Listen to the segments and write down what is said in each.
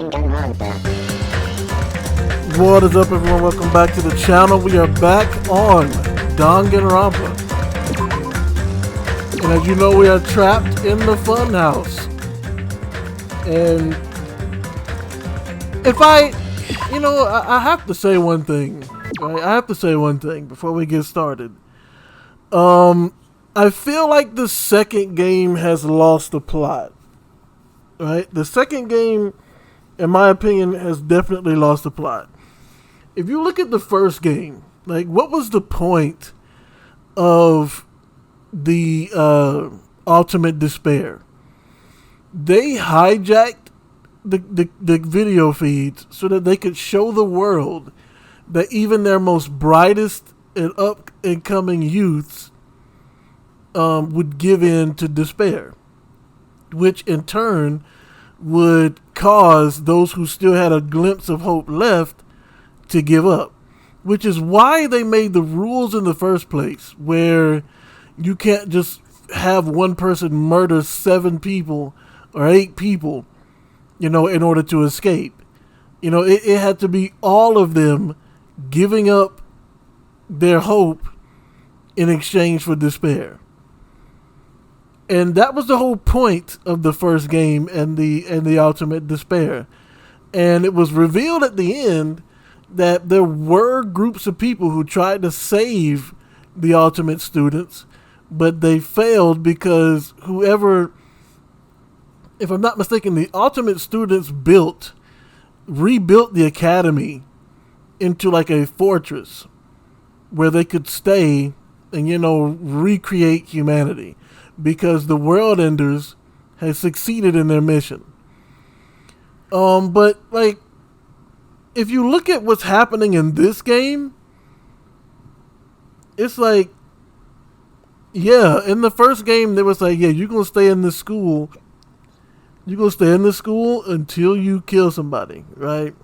Danganronpa. What is up, everyone? Welcome back to the channel. We are back on Danganronpa. And as you know, we are trapped in the funhouse. And if I have to say one thing, right? I have to say one thing before we get started. I feel like the second game has lost the plot, right? The second game, in my opinion, has definitely lost the plot. If you look at the first game, like, what was the point of the Ultimate Despair? They hijacked the video feeds so that they could show the world that even their most brightest and up and coming youths would give in to despair, which in turn would cause those who still had a glimpse of hope left to give up, which is why they made the rules in the first place, where you can't just have one person murder 7 people or 8 people, in order to escape. It had to be all of them giving up their hope in exchange for despair. And that was the whole point of the first game and the Ultimate Despair. And it was revealed at the end that there were groups of people who tried to save the Ultimate students, but they failed because whoever, if I'm not mistaken, the Ultimate students rebuilt the academy into like a fortress where they could stay and, recreate humanity, because the World Enders had succeeded in their mission. But like, if you look at what's happening in this game, it's like, yeah, in the first game, there was like, yeah, you're going to stay in this school. You're going to stay in this school until you kill somebody, right?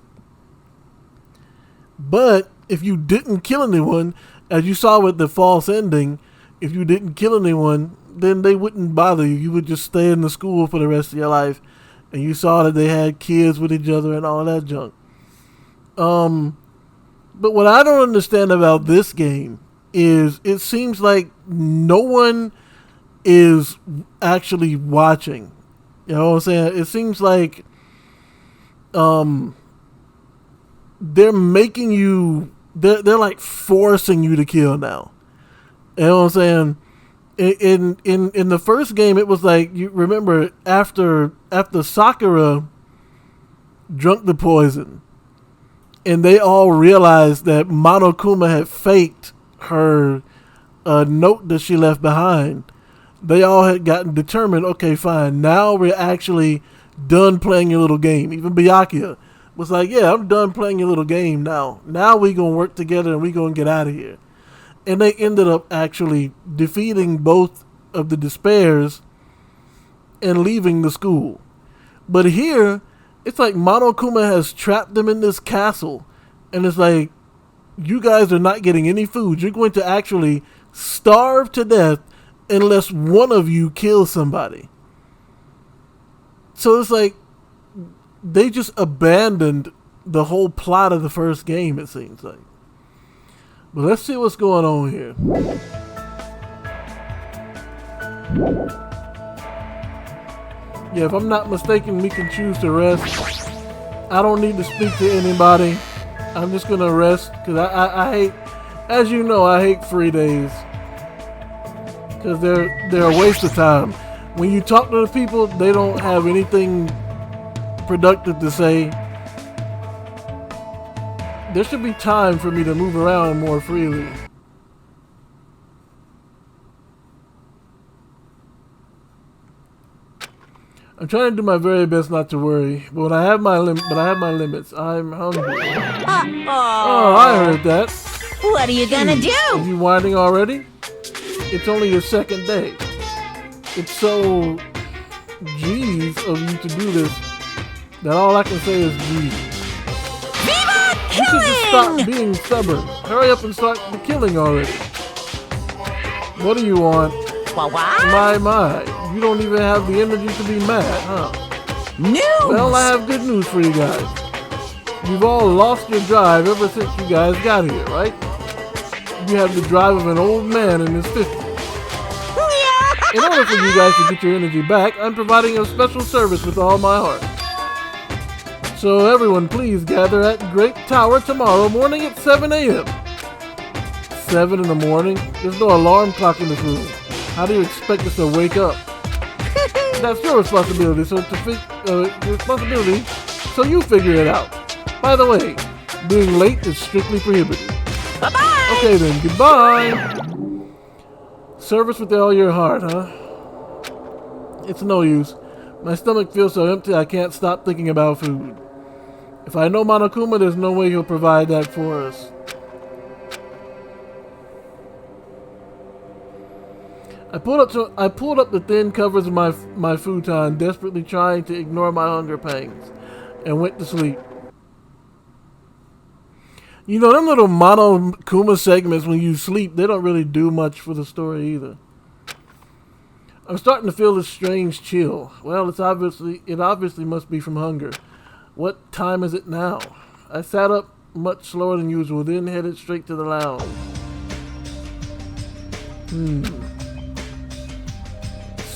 But if you didn't kill anyone, as you saw with the false ending, if you didn't kill anyone, then they wouldn't bother you. You would just stay in the school for the rest of your life. And you saw that they had kids with each other and all that junk. But what I don't understand about this game is it seems like no one is actually watching. You know what I'm saying? It seems like they're making you, they're like forcing you to kill now. You know what I'm saying? In the first game, it was like, you remember after Sakura drank the poison, and they all realized that Monokuma had faked her note that she left behind. They all had gotten determined, okay, fine, now we're actually done playing your little game. Even Byakuya was like, yeah, I'm done playing your little game now. Now we gonna work together and we gonna get out of here. And they ended up actually defeating both of the Despairs and leaving the school. But here, it's like Monokuma has trapped them in this castle. And it's like, you guys are not getting any food. You're going to actually starve to death unless one of you kills somebody. So it's like, they just abandoned the whole plot of the first game, it seems like. But let's see what's going on here. Yeah, if I'm not mistaken, we can choose to rest. I don't need to speak to anybody. I'm just going to rest because I hate, as you know, I hate free days. Because they're a waste of time. When you talk to the people, they don't have anything productive to say. There should be time for me to move around more freely. I'm trying to do my very best not to worry, but I have my limits. I'm hungry. Oh, I heard that. What are you gonna do? Are you whining already? It's only your second day. It's so G's of you to do this that all I can say is G's. You should just stop being stubborn. Hurry up and start the killing already. What do you want? What? My. You don't even have the energy to be mad, huh? News! Well, I have good news for you guys. You've all lost your drive ever since you guys got here, right? You have the drive of an old man in his 50s. In order for you guys to get your energy back, I'm providing a special service with all my heart. So everyone, please gather at Great Tower tomorrow morning at 7 a.m. 7 in the morning? There's no alarm clock in this room. How do you expect us to wake up? That's your responsibility, so you figure it out. By the way, being late is strictly prohibited. Bye-bye! Okay then, goodbye! Service with all your heart, huh? It's no use. My stomach feels so empty I can't stop thinking about food. If I know Monokuma, there's no way he'll provide that for us. I pulled up the thin covers of my futon, desperately trying to ignore my hunger pangs, and went to sleep. You know, them little Monokuma segments when you sleep, they don't really do much for the story either. I'm starting to feel this strange chill. Well, it obviously must be from hunger. What time is it now? I sat up much slower than usual, then headed straight to the lounge.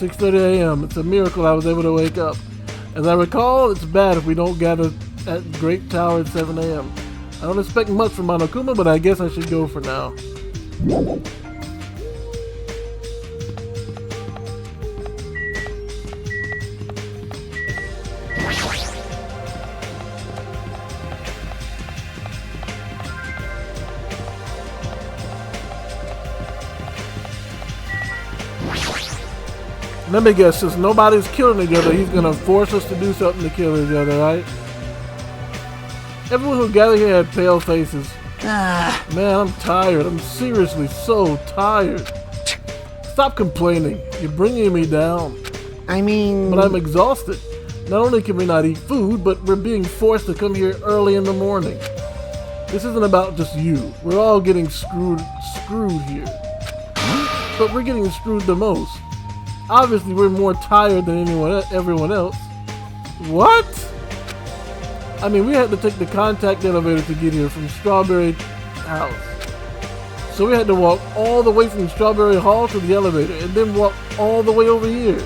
6:30 a.m. It's a miracle I was able to wake up. As I recall, it's bad if we don't gather at Great Tower at 7 a.m. I don't expect much from Monokuma, but I guess I should go for now. Let me guess, since nobody's killing each other, he's gonna force us to do something to kill each other, right? Everyone who gathered here had pale faces. Man, I'm tired. I'm seriously so tired. Stop complaining. You're bringing me down. I mean... But I'm exhausted. Not only can we not eat food, but we're being forced to come here early in the morning. This isn't about just you. We're all getting screwed here. But we're getting screwed the most. Obviously, we're more tired than everyone else. What? I mean, we had to take the contact elevator to get here from Strawberry House. So we had to walk all the way from Strawberry Hall to the elevator and then walk all the way over here.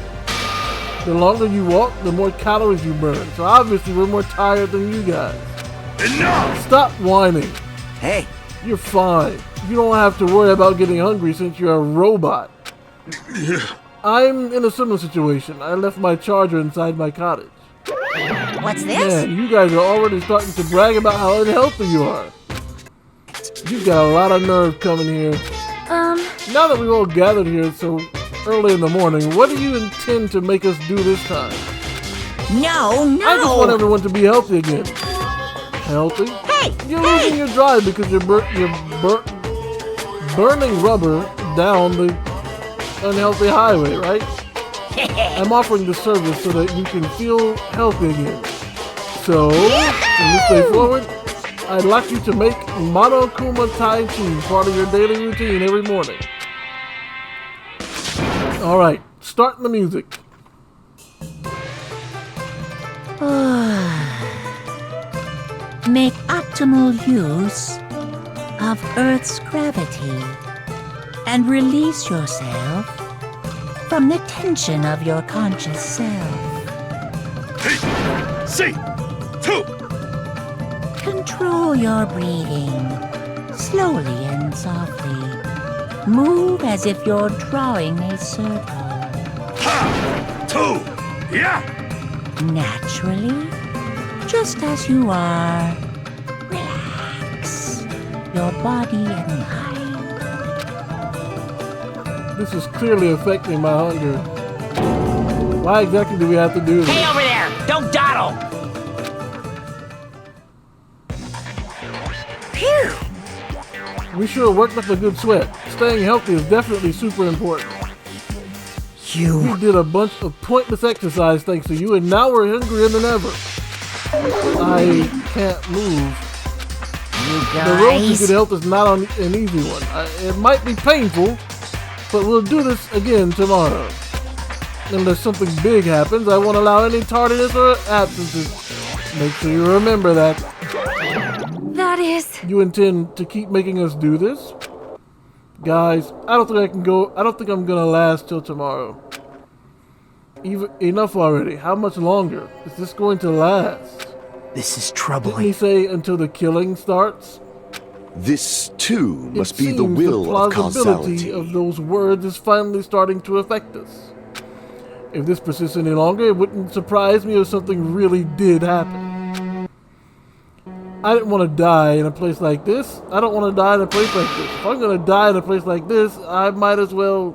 The longer you walk, the more calories you burn. So obviously, we're more tired than you guys. Enough! Stop whining. Hey. You're fine. You don't have to worry about getting hungry since you're a robot. I'm in a similar situation. I left my charger inside my cottage. What's this? Man, you guys are already starting to brag about how unhealthy you are. You've got a lot of nerve coming here. Now that we've all gathered here so early in the morning, what do you intend to make us do this time? No. I just want everyone to be healthy again. Healthy? Hey! You're losing your drive because you're burning rubber down the unhealthy highway, right? I'm offering the service so that you can feel healthy again. So, to stay forward, I'd like you to make Monokuma Tai Chi part of your daily routine every morning. Alright, start the music. Make optimal use of Earth's gravity and release yourself from the tension of your conscious self. Control your breathing slowly and softly. Move as if you're drawing a circle. Naturally, just as you are. Relax your body and mind. This is clearly affecting my hunger. Why exactly do we have to do this? Hey, over there! Don't dawdle! Phew! We sure worked up a good sweat. Staying healthy is definitely super important. We did a bunch of pointless exercise thanks to you, and now we're hungrier than ever. I can't move. The road to good health is not an easy one. It might be painful, but we'll do this again tomorrow. Unless something big happens, I won't allow any tardiness or absences. Make sure you remember that. That is... You intend to keep making us do this? Guys, I don't think I'm gonna last till tomorrow. Enough already. How much longer is this going to last? This is Didn't troubling. he say until the killing starts? This, too, must be the seems will of plausibility causality. of those words is finally starting to affect us. If this persists any longer, it wouldn't surprise me if something really did happen. I didn't want to die in a place like this. I don't want to die in a place like this. If I'm going to die in a place like this, I might as well...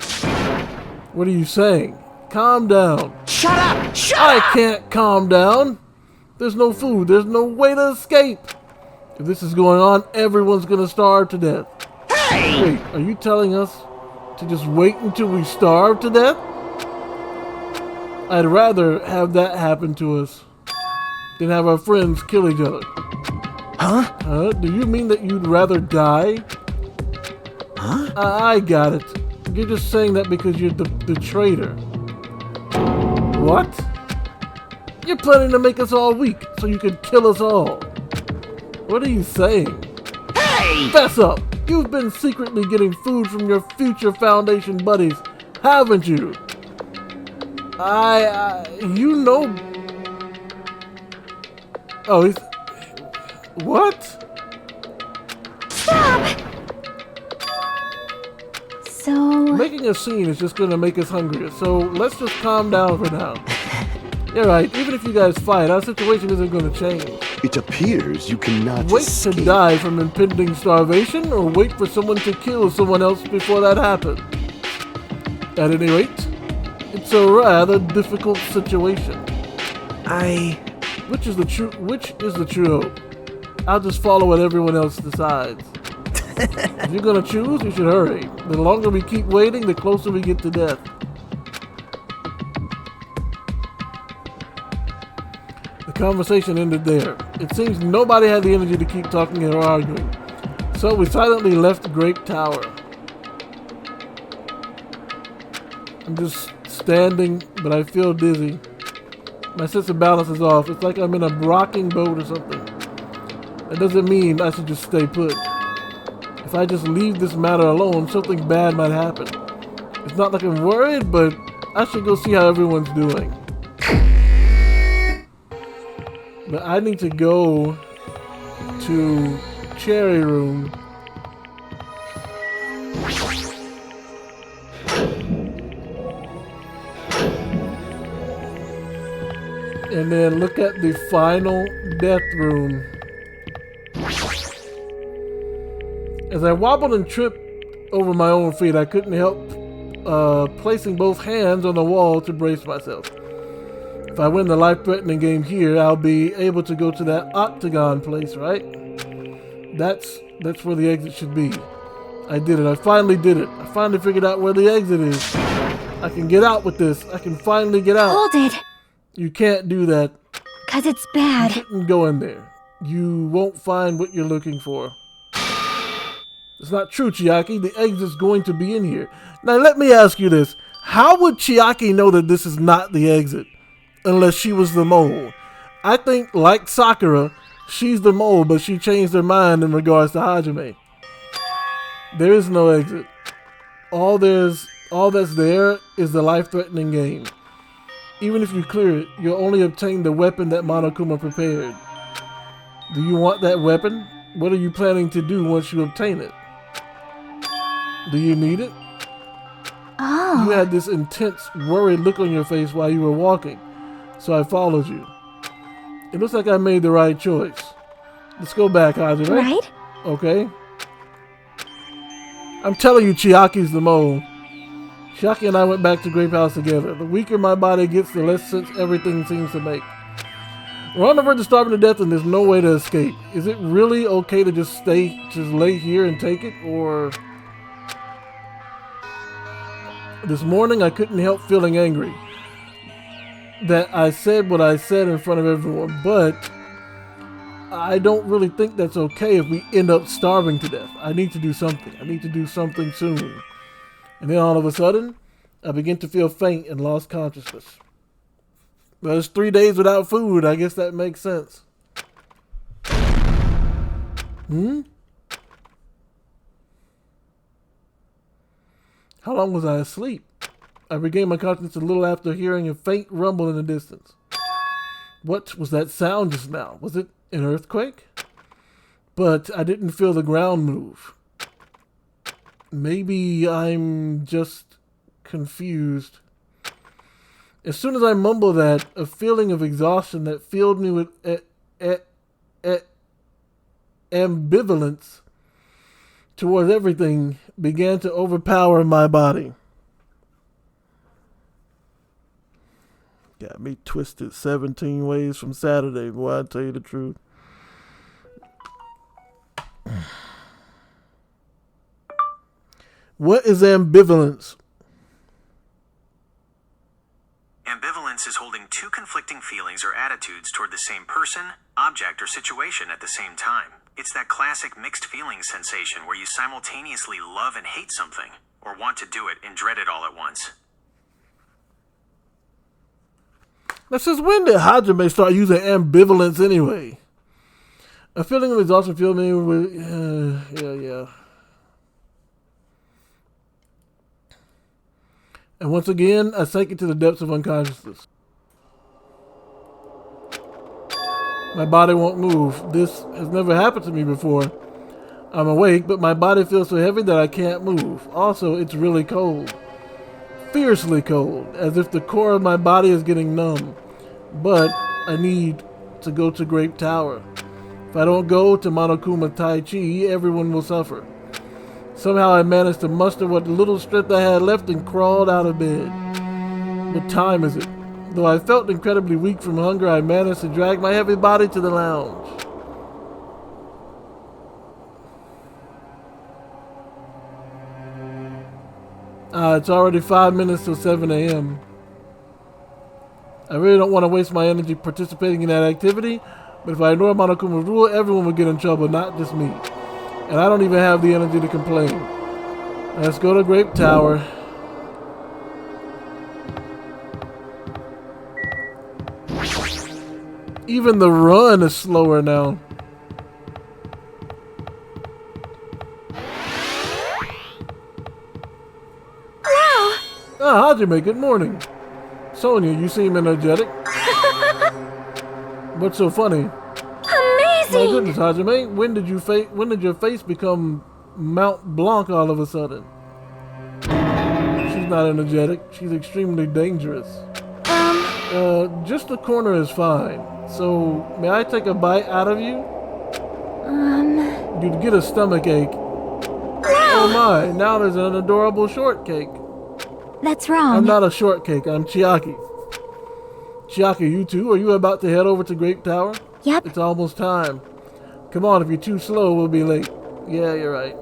What are you saying? Calm down. Shut up! Shut I up! can't calm down. There's no food. There's no way to escape. If this is going on, everyone's going to starve to death. Hey! Wait, are you telling us to just wait until we starve to death? I'd rather have that happen to us than have our friends kill each other. Huh? Do you mean that you'd rather die? Huh? I got it. You're just saying that because you're the traitor. What? You're planning to make us all weak so you can kill us all. What are you saying? Hey! Fess up! You've been secretly getting food from your future Foundation buddies, haven't you? You know... Oh, he's... What? Stop! So... Making a scene is just gonna make us hungrier, so let's just calm down for now. You're right, even if you guys fight, our situation isn't gonna change. It appears you cannot Wait escape. to die from impending starvation, or wait for someone to kill someone else before that happens. At any rate, it's a rather difficult situation. Which is the true hope? I'll just follow what everyone else decides. If you're gonna choose, you should hurry. The longer we keep waiting, the closer we get to death. The conversation ended there. It seems nobody had the energy to keep talking or arguing. So we silently left Grape Tower. I'm just standing, but I feel dizzy. My sense of balance is off. It's like I'm in a rocking boat or something. That doesn't mean I should just stay put. If I just leave this matter alone, something bad might happen. It's not like I'm worried, but I should go see how everyone's doing. But I need to go to Cherry Room. And then look at the final death room. As I wobbled and tripped over my own feet, I couldn't help placing both hands on the wall to brace myself. If I win the life-threatening game here, I'll be able to go to that octagon place, right? That's where the exit should be. I did it. I finally did it. I finally figured out where the exit is. I can get out with this. I can finally get out. Hold it! You can't do that. 'Cause it's bad. You shouldn't go in there. You won't find what you're looking for. It's not true, Chiaki. The exit's going to be in here. Now let me ask you this. How would Chiaki know that this is not the exit? Unless she was the mole. I think, like Sakura, she's the mole, but she changed her mind in regards to Hajime. There is no exit. All that's there is the life-threatening game. Even if you clear it, you'll only obtain the weapon that Monokuma prepared. Do you want that weapon? What are you planning to do once you obtain it? Do you need it? Oh. You had this intense, worried look on your face while you were walking, so I followed you. It looks like I made the right choice. Let's go back, Hajime. Right? Okay. I'm telling you, Chiaki's the mole. Chiaki and I went back to Grape House together. The weaker my body gets, the less sense everything seems to make. We're on the verge of starving to death and there's no way to escape. Is it really okay to just lay here and take it, or... This morning I couldn't help feeling angry that I said what I said in front of everyone, but I don't really think that's okay if we end up starving to death. I need to do something. I need to do something soon. And then all of a sudden, I began to feel faint and lost consciousness. Well, it's 3 days without food. I guess that makes sense. How long was I asleep? I regained my consciousness a little after hearing a faint rumble in the distance. What was that sound just now? Was it an earthquake? But I didn't feel the ground move. Maybe I'm just confused. As soon as I mumbled that, a feeling of exhaustion that filled me with ambivalence towards everything began to overpower my body. Got me twisted 17 ways from Saturday, boy, I tell you the truth. What is ambivalence? Ambivalence is holding two conflicting feelings or attitudes toward the same person, object, or situation at the same time. It's that classic mixed feelings sensation where you simultaneously love and hate something, or want to do it and dread it all at once. Now, since when did Hajime start using ambivalence anyway? A feeling of exhaustion filled me with... yeah. And once again, I sank into the depths of unconsciousness. My body won't move. This has never happened to me before. I'm awake, but my body feels so heavy that I can't move. Also, it's really cold. Fiercely cold, as if the core of my body is getting numb. But I need to go to Grape Tower. If I don't go to Monokuma Tai Chi, everyone will suffer. Somehow I managed to muster what little strength I had left and crawled out of bed. What time is it? Though I felt incredibly weak from hunger, I managed to drag my heavy body to the lounge. It's already 5 minutes till 7 a.m. I really don't want to waste my energy participating in that activity, but if I ignore Monokuma's rule, everyone will get in trouble, not just me. And I don't even have the energy to complain. Let's go to Grape Tower. Even the run is slower now. Ah, Hajime, good morning. Sonia, you seem energetic. What's so funny? Amazing! My goodness, Hajime, when did your face become Mount Blanc all of a sudden? She's not energetic. She's extremely dangerous. Just the corner is fine. So, may I take a bite out of you? You'd get a stomach ache. Oh my, now there's an adorable shortcake. That's wrong. I'm not a shortcake, I'm Chiaki. Chiaki, you too? Are you about to head over to Grape Tower? Yep. It's almost time. Come on, if you're too slow, we'll be late. Yeah, you're right.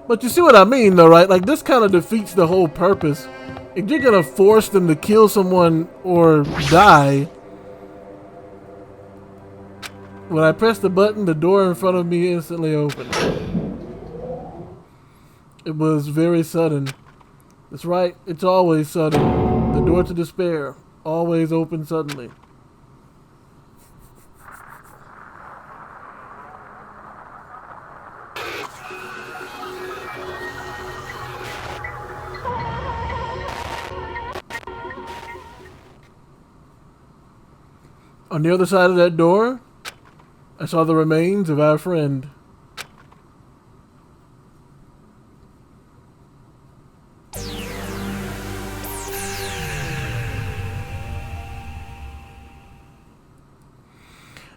But you see what I mean, though, right? Like, this kind of defeats the whole purpose. If you're gonna force them to kill someone or die, when I press the button, the door in front of me instantly opened. It was very sudden. That's right, it's always sudden. The door to despair, always open suddenly. On the other side of that door, I saw the remains of our friend.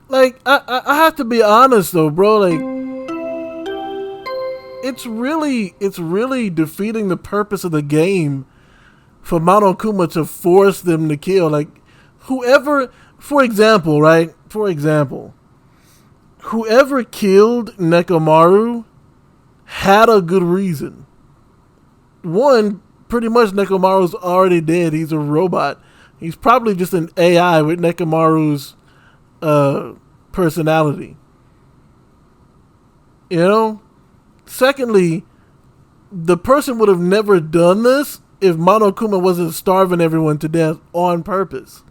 Like, I have to be honest though, bro, like, it's really defeating the purpose of the game for Monokuma to force them to kill. Like, whoever, for example, right? For example, whoever killed Nekomaru had a good reason. One, pretty much Nekomaru's already dead. He's a robot. He's probably just an AI with Nekomaru's personality. You know? Secondly, the person would have never done this if Monokuma wasn't starving everyone to death on purpose.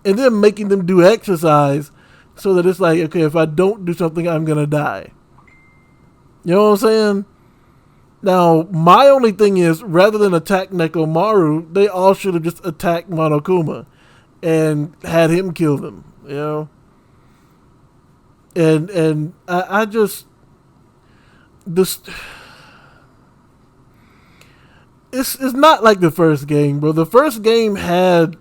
And then making them do exercise so that it's like, okay, if I don't do something, I'm going to die. You know what I'm saying? Now, my only thing is, rather than attack Nekomaru, they all should have just attacked Monokuma and had him kill them, you know? And I just... This... It's not like the first game, bro. The first game had...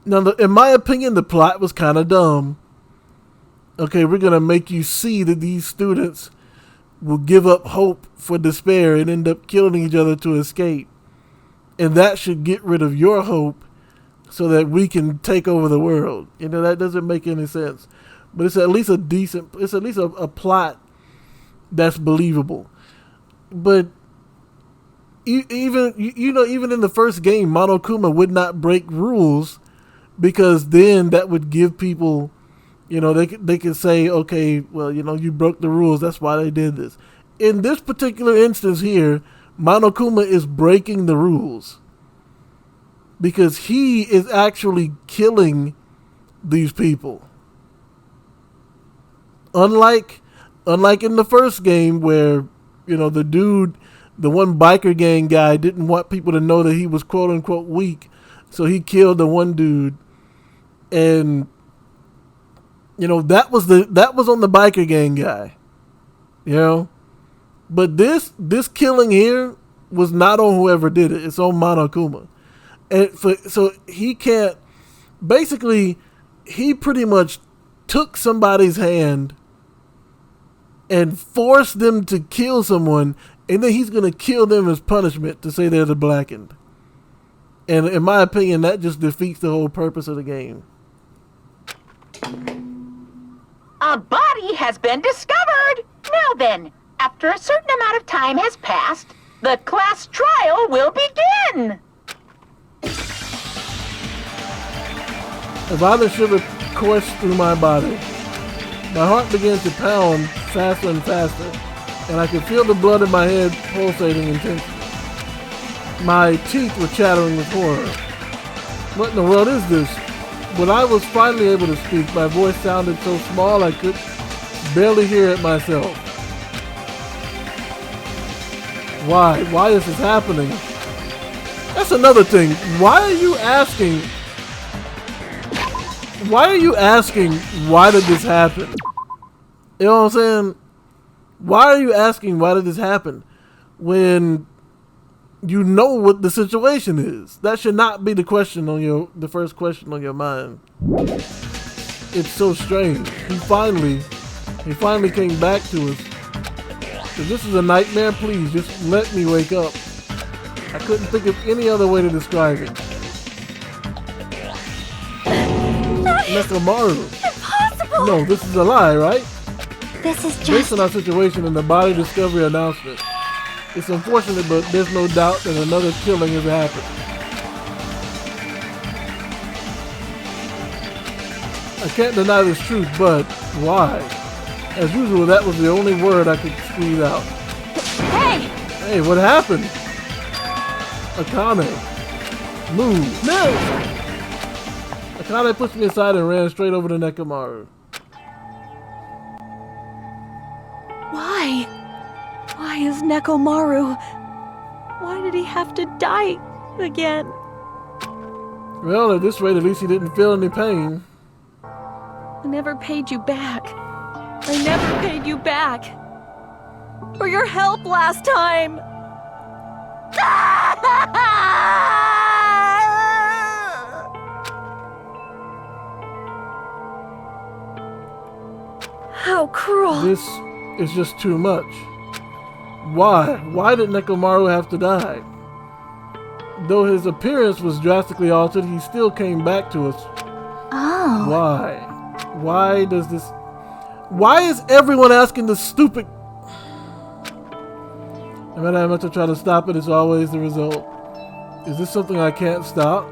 Now, in my opinion, the plot was kind of dumb. Okay, we're going to make you see that these students will give up hope for despair and end up killing each other to escape. And that should get rid of your hope so that we can take over the world. You know, that doesn't make any sense. But it's at least a plot that's believable. But even in the first game, Monokuma would not break rules, because then that would give people, you know, they could say, okay, well, you know, you broke the rules, that's why they did this. In this particular instance here, Monokuma is breaking the rules because he is actually killing these people. Unlike in the first game where, you know, the one biker gang guy didn't want people to know that he was quote unquote weak, so he killed the one dude, and you know, that was on the biker gang guy, you know. But this killing here was not on whoever did it. It's on Monokuma. And so he can't, basically, he pretty much took somebody's hand and forced them to kill someone, and then he's going to kill them as punishment to say they're the blackened. And in my opinion, that just defeats the whole purpose of the game. A body has been discovered! Now then, after a certain amount of time has passed, the class trial will begin! A violent shiver coursed through my body. My heart began to pound faster and faster, and I could feel the blood in my head pulsating intensely. My teeth were chattering with horror. What in the world is this? When I was finally able to speak, my voice sounded so small I could barely hear it myself. Why? Why is this happening? That's another thing. Why are you asking why did this happen? You know what I'm saying? Why are you asking why did this happen when you know what the situation is? That should not be the first question on your mind. It's so strange. He finally came back to us. If this is a nightmare, please just let me wake up. I couldn't think of any other way to describe it. Nekomaru. Impossible! No, this is a lie, right? This is Based just... on our situation in the body discovery announcement, it's unfortunate, but there's no doubt that another killing has happened. I can't deny this truth, but why? As usual, that was the only word I could squeeze out. Hey! Hey, what happened? Akane. Move. No! Akane pushed me aside and ran straight over to Nekomaru. Why? Why is Nekomaru? Why did he have to die again? Well, at this rate, at least he didn't feel any pain. I never paid you back. I never paid you back. For your help last time. How cruel. This is just too much. Why? Why did Nekomaru have to die? Though his appearance was drastically altered, he still came back to us. Oh. Why? Why does this... Why is everyone asking this stupid... No matter how much I try to stop it, it's always the result. Is this something I can't stop?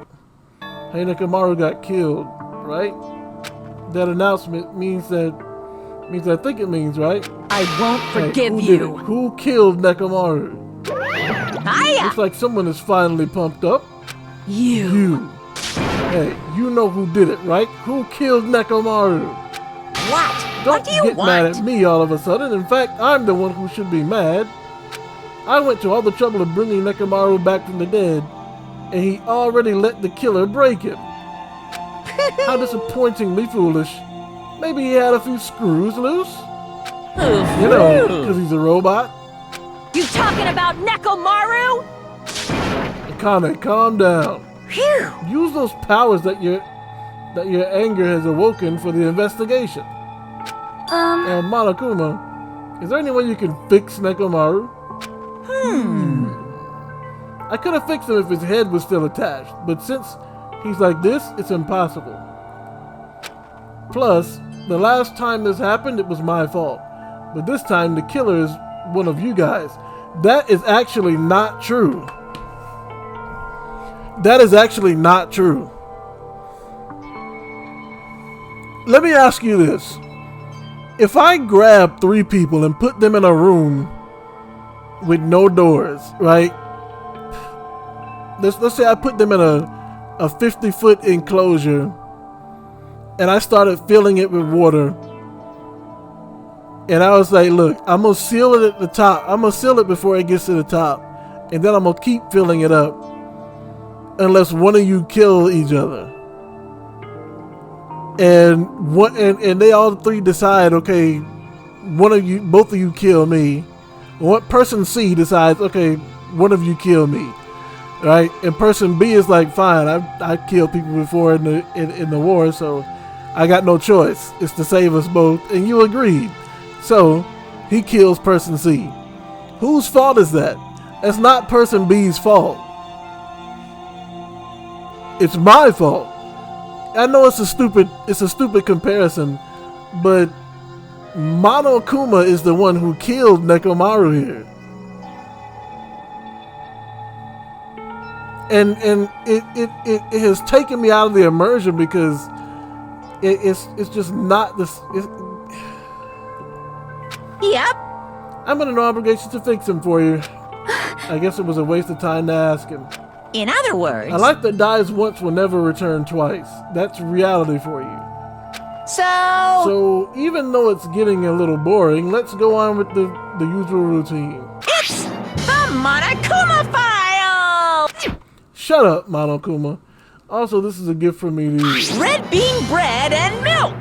Hey, Nekomaru got killed, right? That announcement means I think it means, right? I won't Hey, forgive who did you. it? Who killed Nekomaru? Hiya! Looks like someone is finally pumped up. You. You. Hey, you know who did it, right? Who killed Nekomaru? What? Don't What do you get want? mad at me all of a sudden. In fact, I'm the one who should be mad. I went to all the trouble of bringing Nekomaru back from the dead, and he already let the killer break him. How disappointingly foolish. Maybe he had a few screws loose? You know, because he's a robot. You talking about Nekomaru? Akane, calm down. Phew. Use those powers that your anger has awoken for the investigation. Monokuma, is there any way you can fix Nekomaru? I could have fixed him if his head was still attached, but since he's like this, it's impossible. Plus, the last time this happened, it was my fault. But this time, the killer is one of you guys. That is actually not true. That is actually not true. Let me ask you this. If I grab 3 people and put them in a room with no doors, right? Let's say I put them in a 50-foot enclosure and I started filling it with water. And I was like, look, I'm going to seal it at the top. I'm going to seal it before it gets to the top. And then I'm going to keep filling it up unless one of you kill each other. And they all 3 decide, okay, both of you kill me. What person C decides, okay, one of you kill me, right? And person B is like, fine, I killed people before in the war, so I got no choice. It's to save us both, and you agreed. So he kills person C. Whose fault is that? That's not person B's fault. It's my fault. I know it's a stupid comparison, but Monokuma is the one who killed Nekomaru here. And it has taken me out of the immersion because it's just not this. Yep. I'm under no obligation to fix him for you. I guess it was a waste of time to ask him. In other words, A life that dies once will never return twice. That's reality for you. So even though it's getting a little boring, let's go on with the usual routine. It's the Monokuma file! Shut up, Monokuma. Also, this is a gift from me to you. Red bean bread and milk!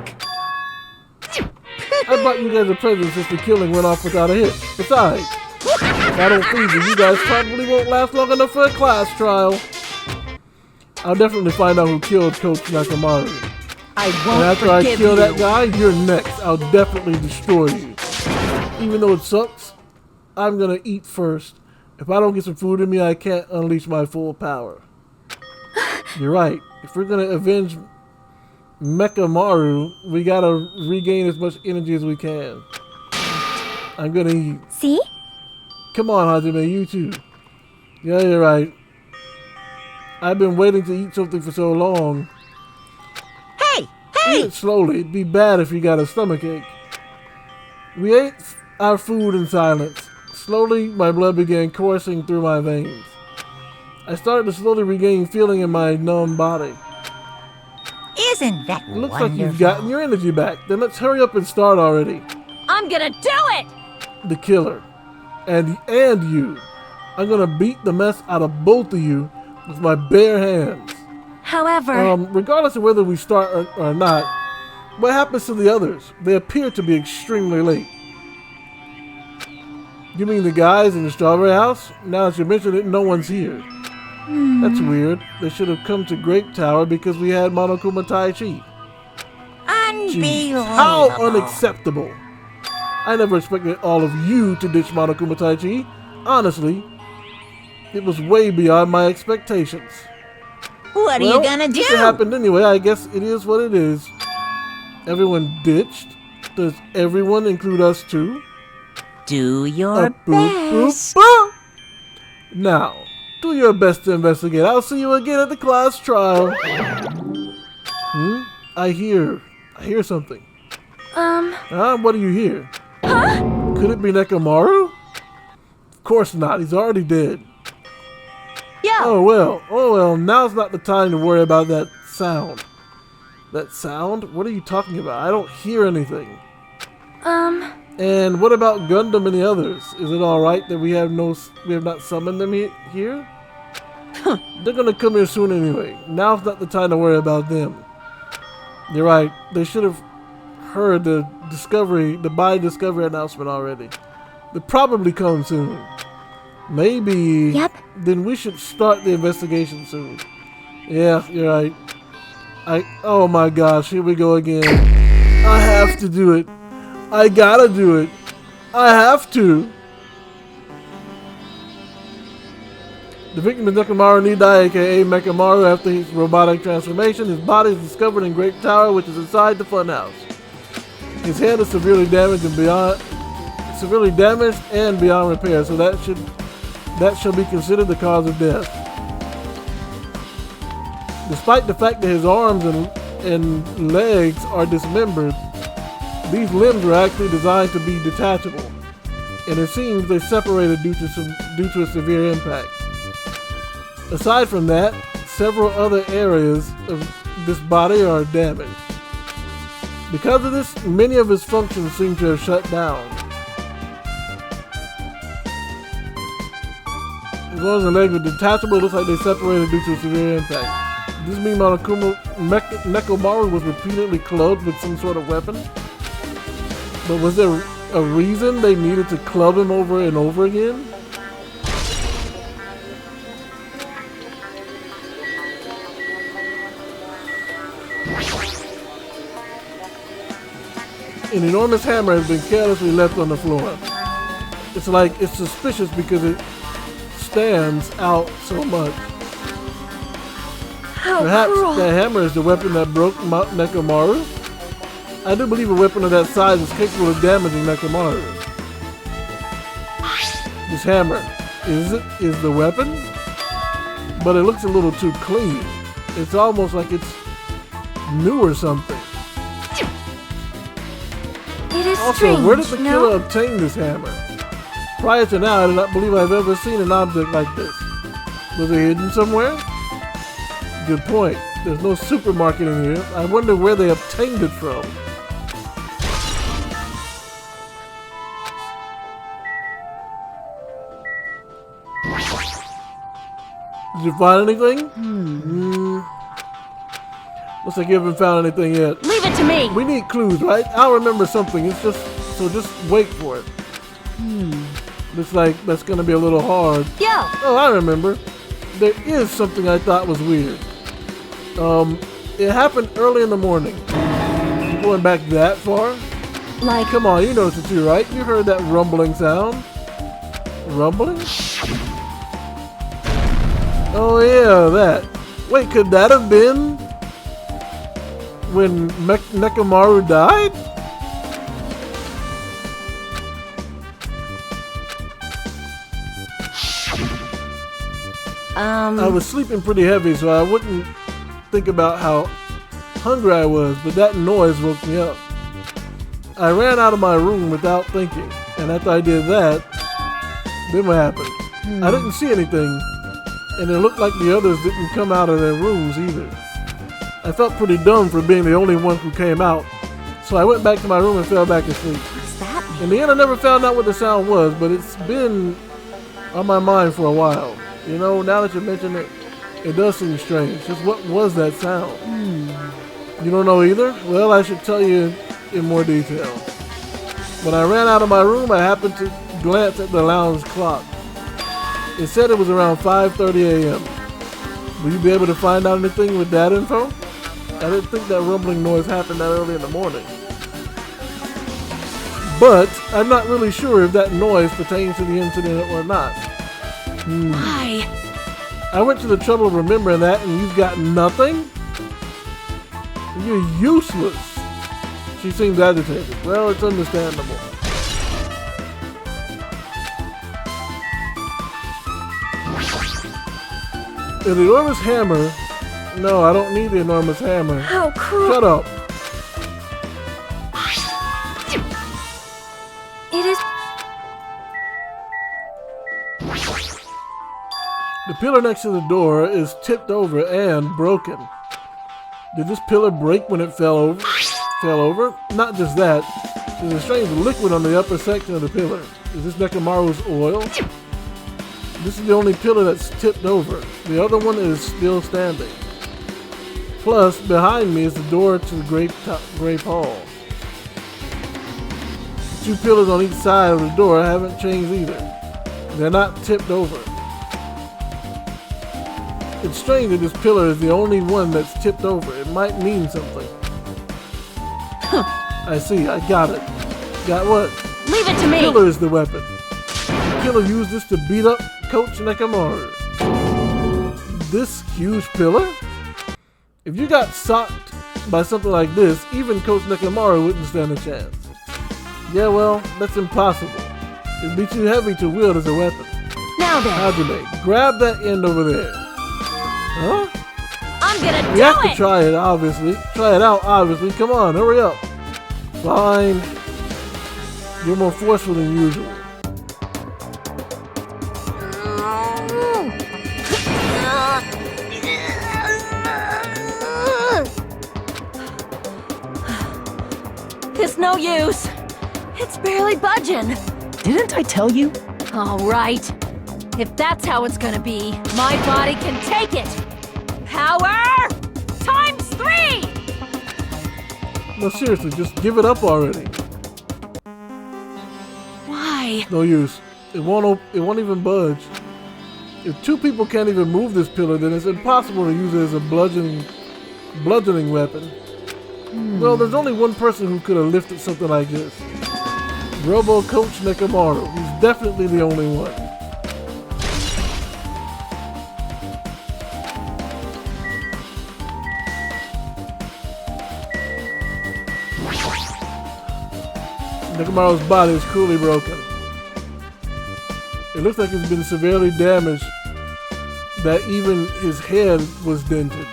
I bought you guys a present since the killing went off without a hitch. Besides, if I don't feed you, you guys probably won't last long enough for a class trial. I'll definitely find out who killed Coach Nekomaru. I won't And after I forgive kill you. that guy, you're next. I'll definitely destroy you. Even though it sucks, I'm gonna eat first. If I don't get some food in me, I can't unleash my full power. You're right. If we're gonna avenge Nekomaru, we gotta regain as much energy as we can. I'm gonna eat. See? Come on, Hajime, you too. Yeah, you're right. I've been waiting to eat something for so long. Hey! Eat it slowly. It'd be bad if you got a stomachache. We ate our food in silence. Slowly, my blood began coursing through my veins. I started to slowly regain feeling in my numb body. Isn't that It looks wonderful? like you've gotten your energy back. Then let's hurry up and start already. I'm gonna do it! The killer. And you. I'm gonna beat the mess out of both of you with my bare hands. However, Regardless of whether we start or not, what happens to the others? They appear to be extremely late. You mean the guys in the strawberry house? Now that you mention it, no one's here. That's weird. They should have come to Grape Tower because we had Monokuma Tai Chi. Unbelievable. How unacceptable. I never expected all of you to ditch Monokuma Tai Chi. Honestly, it was way beyond my expectations. What are you gonna do? It happened anyway. I guess it is what it is. Everyone ditched. Does everyone include us too? Do your Boop, boop, best. boop. Now, do your best to investigate. I'll see you again at the class trial. I hear something. What do you hear? Could it be Nekomaru? Of course not. He's already dead. Oh well, now's not the time to worry about that sound. That sound? What are you talking about? I don't hear anything. And what about Gundam and the others? Is it alright that we have not summoned them here? They're gonna come here soon anyway. Now's not the time to worry about them. You're right, they should have heard the body discovery announcement already. They'll probably come soon. Maybe. Yep. Then we should start the investigation soon. Yeah, you're right. Oh my gosh, here we go again. I have to do it. I gotta do it. I have to. The victim is Nekomaru Nidai, aka Mechamaru. After his robotic transformation, his body is discovered in Great Tower, which is inside the funhouse. His head is severely damaged and beyond repair, so that shall be considered the cause of death. Despite the fact that his arms and legs are dismembered, these limbs were actually designed to be detachable, and it seems they separated due to a severe impact. Aside from that, several other areas of this body are damaged. Because of this, many of his functions seem to have shut down. As long as the legs were detachable, it looks like they separated due to a severe impact. Does this mean Nekomaru was repeatedly clubbed with some sort of weapon? But was there a reason they needed to club him over and over again? An enormous hammer has been carelessly left on the floor. It's like it's suspicious because it stands out so much. How Perhaps cruel. that hammer is the weapon that broke Nekomaru? I do believe a weapon of that size is capable of damaging Nekomaru. This hammer, is the weapon? But it looks a little too clean. It's almost like it's new or something. It is Also, strange, where did the no? killer obtain this hammer? Prior to now, I do not believe I've ever seen an object like this. Was it hidden somewhere? Good point. There's no supermarket in here. I wonder where they obtained it from. Did you find anything? Looks like you haven't found anything yet. Leave it to me! We need clues, right? I'll remember something. Just wait for it. Looks like that's gonna be a little hard. Yo! Oh, I remember. There is something I thought was weird. It happened early in the morning. You going back that far? Like, Come on, you know it's you, right? You heard that rumbling sound. Rumbling? Oh yeah, that. Wait, could that have been when Nekomaru died? I was sleeping pretty heavy, so I wouldn't think about how hungry I was, but that noise woke me up. I ran out of my room without thinking, and after I did that, then what happened? I didn't see anything, and it looked like the others didn't come out of their rooms either. I felt pretty dumb for being the only one who came out, so I went back to my room and fell back asleep. what's that mean? In the end, I never found out what the sound was, but it's been on my mind for a while. You know, now that you mention it, it does seem strange. Just what was that sound? You don't know either? Well, I should tell you in more detail. When I ran out of my room, I happened to glance at the lounge clock. It said it was around 5:30 a.m. Will you be able to find out anything with that info? I didn't think that rumbling noise happened that early in the morning. But I'm not really sure if that noise pertains to the incident or not. Why? I went to the trouble of remembering that, and you've got nothing? You're useless. She seems agitated. Well, it's understandable. An enormous hammer? No, I don't need the enormous hammer. How cruel. Shut up. It is. The pillar next to the door is tipped over and broken. Did this pillar break when it fell over? Not just that. There's a strange liquid on the upper section of the pillar. Is this Nekomaru's oil? This is the only pillar that's tipped over. The other one is still standing. Plus, behind me is the door to the Grape Hall. The two pillars on each side of the door haven't changed either. They're not tipped over. It's strange that this pillar is the only one that's tipped over. It might mean something. I see, I got it. Got what? Leave it to me! The pillar is the weapon. The killer used this to beat up Coach Nekomaru. This huge pillar? If you got socked by something like this, even Coach Nekomaru wouldn't stand a chance. Yeah, well, that's impossible. It'd be too heavy to wield as a weapon. Now then. Hajime, grab that end over there. Huh? I'm gonna do it! We have to try it, obviously. Try it out, obviously. Come on, hurry up. Fine. You're more forceful than usual. It's no use. It's barely budging. Didn't I tell you? All right. If that's how it's gonna be, my body can take it. Power times 3! No, seriously, just give it up already. Why? No use. It won't even budge. If two people can't even move this pillar, then it's impossible to use it as a bludgeoning weapon. Well, there's only one person who could have lifted something like this. Robo Coach Nekomaru. He's definitely the only one. Nekomaru's body is cruelly broken. It looks like it's been severely damaged, that even his head was dented.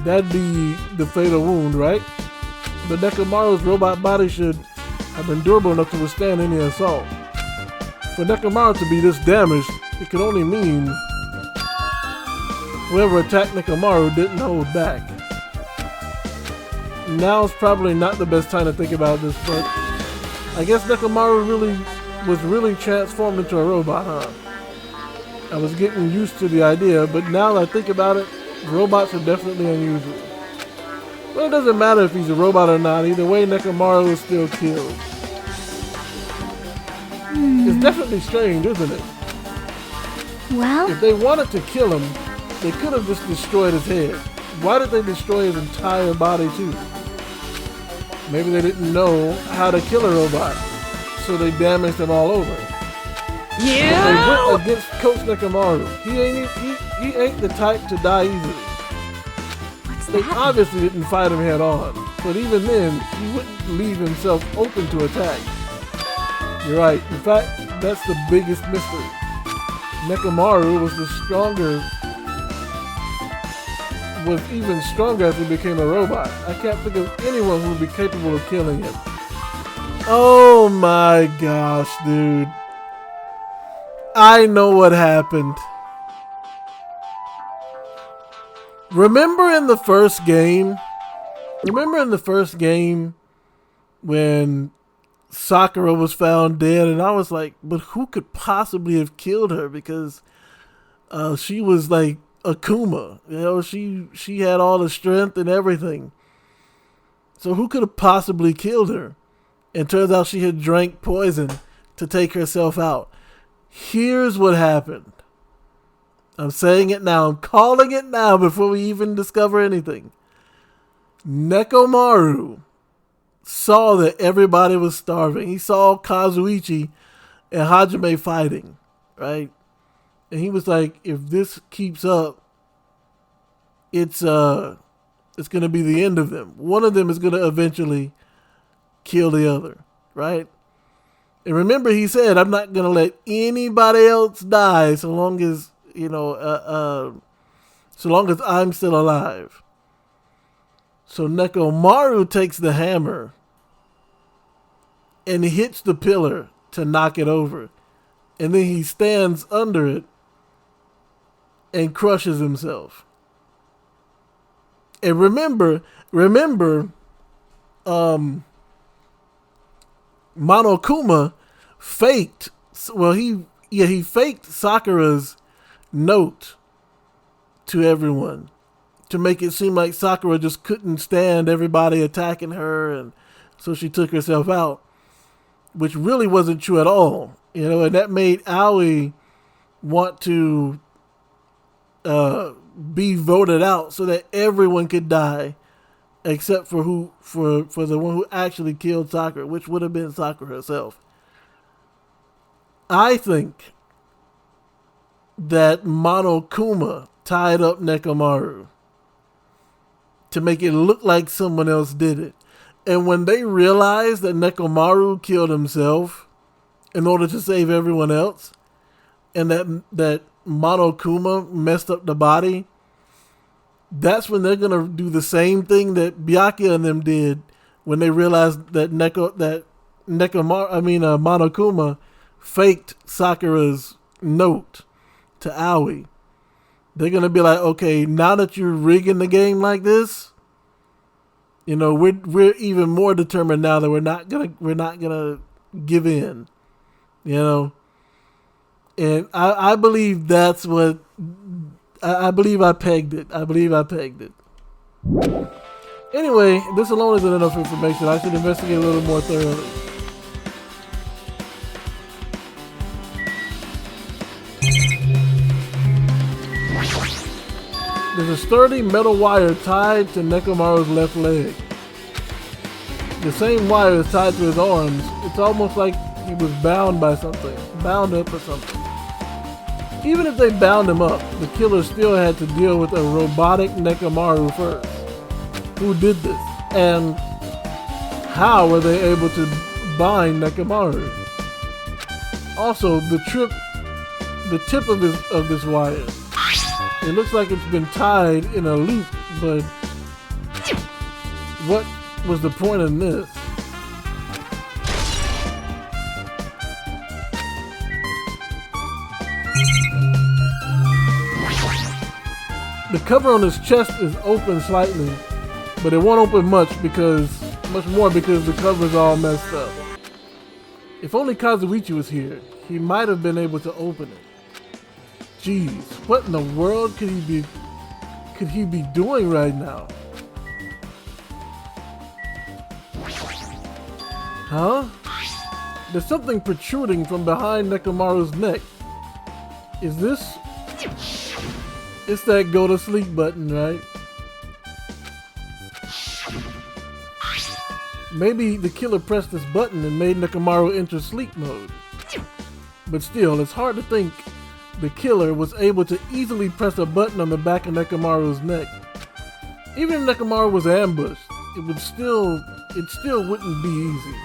That'd be the fatal wound, right? But Nekomaru's robot body should have been durable enough to withstand any assault. For Nekomaru to be this damaged, it could only mean whoever attacked Nekomaru didn't hold back. Now's probably not the best time to think about this, but I guess Nekomaru was really transformed into a robot, huh? I was getting used to the idea, but now that I think about it, robots are definitely unusual. Well, it doesn't matter if he's a robot or not. Either way, Nekomaru is still killed. It's definitely strange, isn't it? Well, If they wanted to kill him, they could have just destroyed his head. Why did they destroy his entire body too? Maybe they didn't know how to kill a robot, so they damaged him all over. You! They went against Coach Nekomaru. He ain't the type to die easily. what's They that? obviously didn't fight him head on, but even then, he wouldn't leave himself open to attack. You're right. In fact, that's the biggest mystery. Nekomaru was even stronger as he became a robot. I can't think of anyone who would be capable of killing him. Oh my gosh, dude. I know what happened. Remember in the first game when Sakura was found dead, and I was like, but who could possibly have killed her? Because she was like Akuma, you know, she had all the strength and everything. So who could have possibly killed her? And turns out she had drank poison to take herself out. Here's what happened. I'm saying it now. I'm calling it now before we even discover anything. Nekomaru saw that everybody was starving. He saw Kazuichi and Hajime fighting, right? And he was like, if this keeps up, it's going to be the end of them. One of them is going to eventually kill the other, right? And remember, he said, I'm not going to let anybody else die so long as, so long as I'm still alive. So Nekomaru takes the hammer and hits the pillar to knock it over. And then he stands under it and crushes himself. And remember, Monokuma faked. Well, he faked Sakura's note to everyone to make it seem like Sakura just couldn't stand everybody attacking her, and so she took herself out, which really wasn't true at all. You know, and that made Aoi want to be voted out so that everyone could die except for the one who actually killed Sakura, which would have been Sakura herself. I think that Monokuma tied up Nekomaru to make it look like someone else did it. And when they realized that Nekomaru killed himself in order to save everyone else, and that Monokuma messed up the body, that's when they're gonna do the same thing that Byakuya and them did when they realized that Monokuma faked Sakura's note to Aoi. They're gonna be like, okay, now that you're rigging the game like this, you know, we're even more determined now that we're not gonna give in, you know. And I believe that's what I believe I pegged it. Anyway, this alone isn't enough information. I should investigate a little more thoroughly. There's a sturdy metal wire tied to Nekomaru's left leg. The same wire is tied to his arms. It's almost like he was bound by something. Bound up or something. Even if they bound him up, the killer still had to deal with a robotic Nekomaru first. Who did this? And how were they able to bind Nekomaru? Also, the tip of this wire. It looks like it's been tied in a loop, but what was the point in this? The cover on his chest is open slightly, but it won't open much more because the cover's all messed up. If only Kazuichi was here, he might have been able to open it. Jeez, what in the world could he be doing right now? Huh? There's something protruding from behind Nekomaru's neck. Is this? It's that go to sleep button, right? Maybe the killer pressed this button and made Nekomaru enter sleep mode. But still, it's hard to think the killer was able to easily press a button on the back of Nekomaru's neck. Even if Nekomaru was ambushed, it still wouldn't be easy.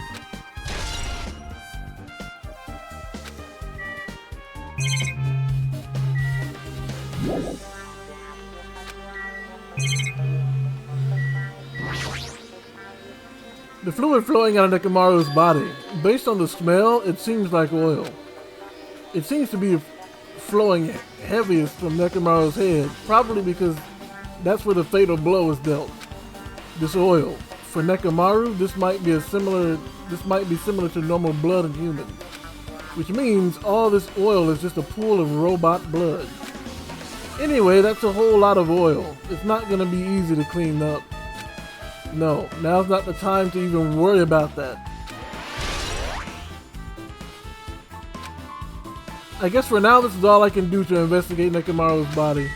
The fluid flowing out of Nekomaru's body, based on the smell, it seems like oil. It seems to be flowing heaviest from Nekomaru's head, probably because that's where the fatal blow is dealt. This oil. For Nekomaru, this might be similar to normal blood in humans, which means all this oil is just a pool of robot blood. Anyway, that's a whole lot of oil. It's not going to be easy to clean up. No, now's not the time to even worry about that. I guess for now this is all I can do to investigate Nekomaru's body.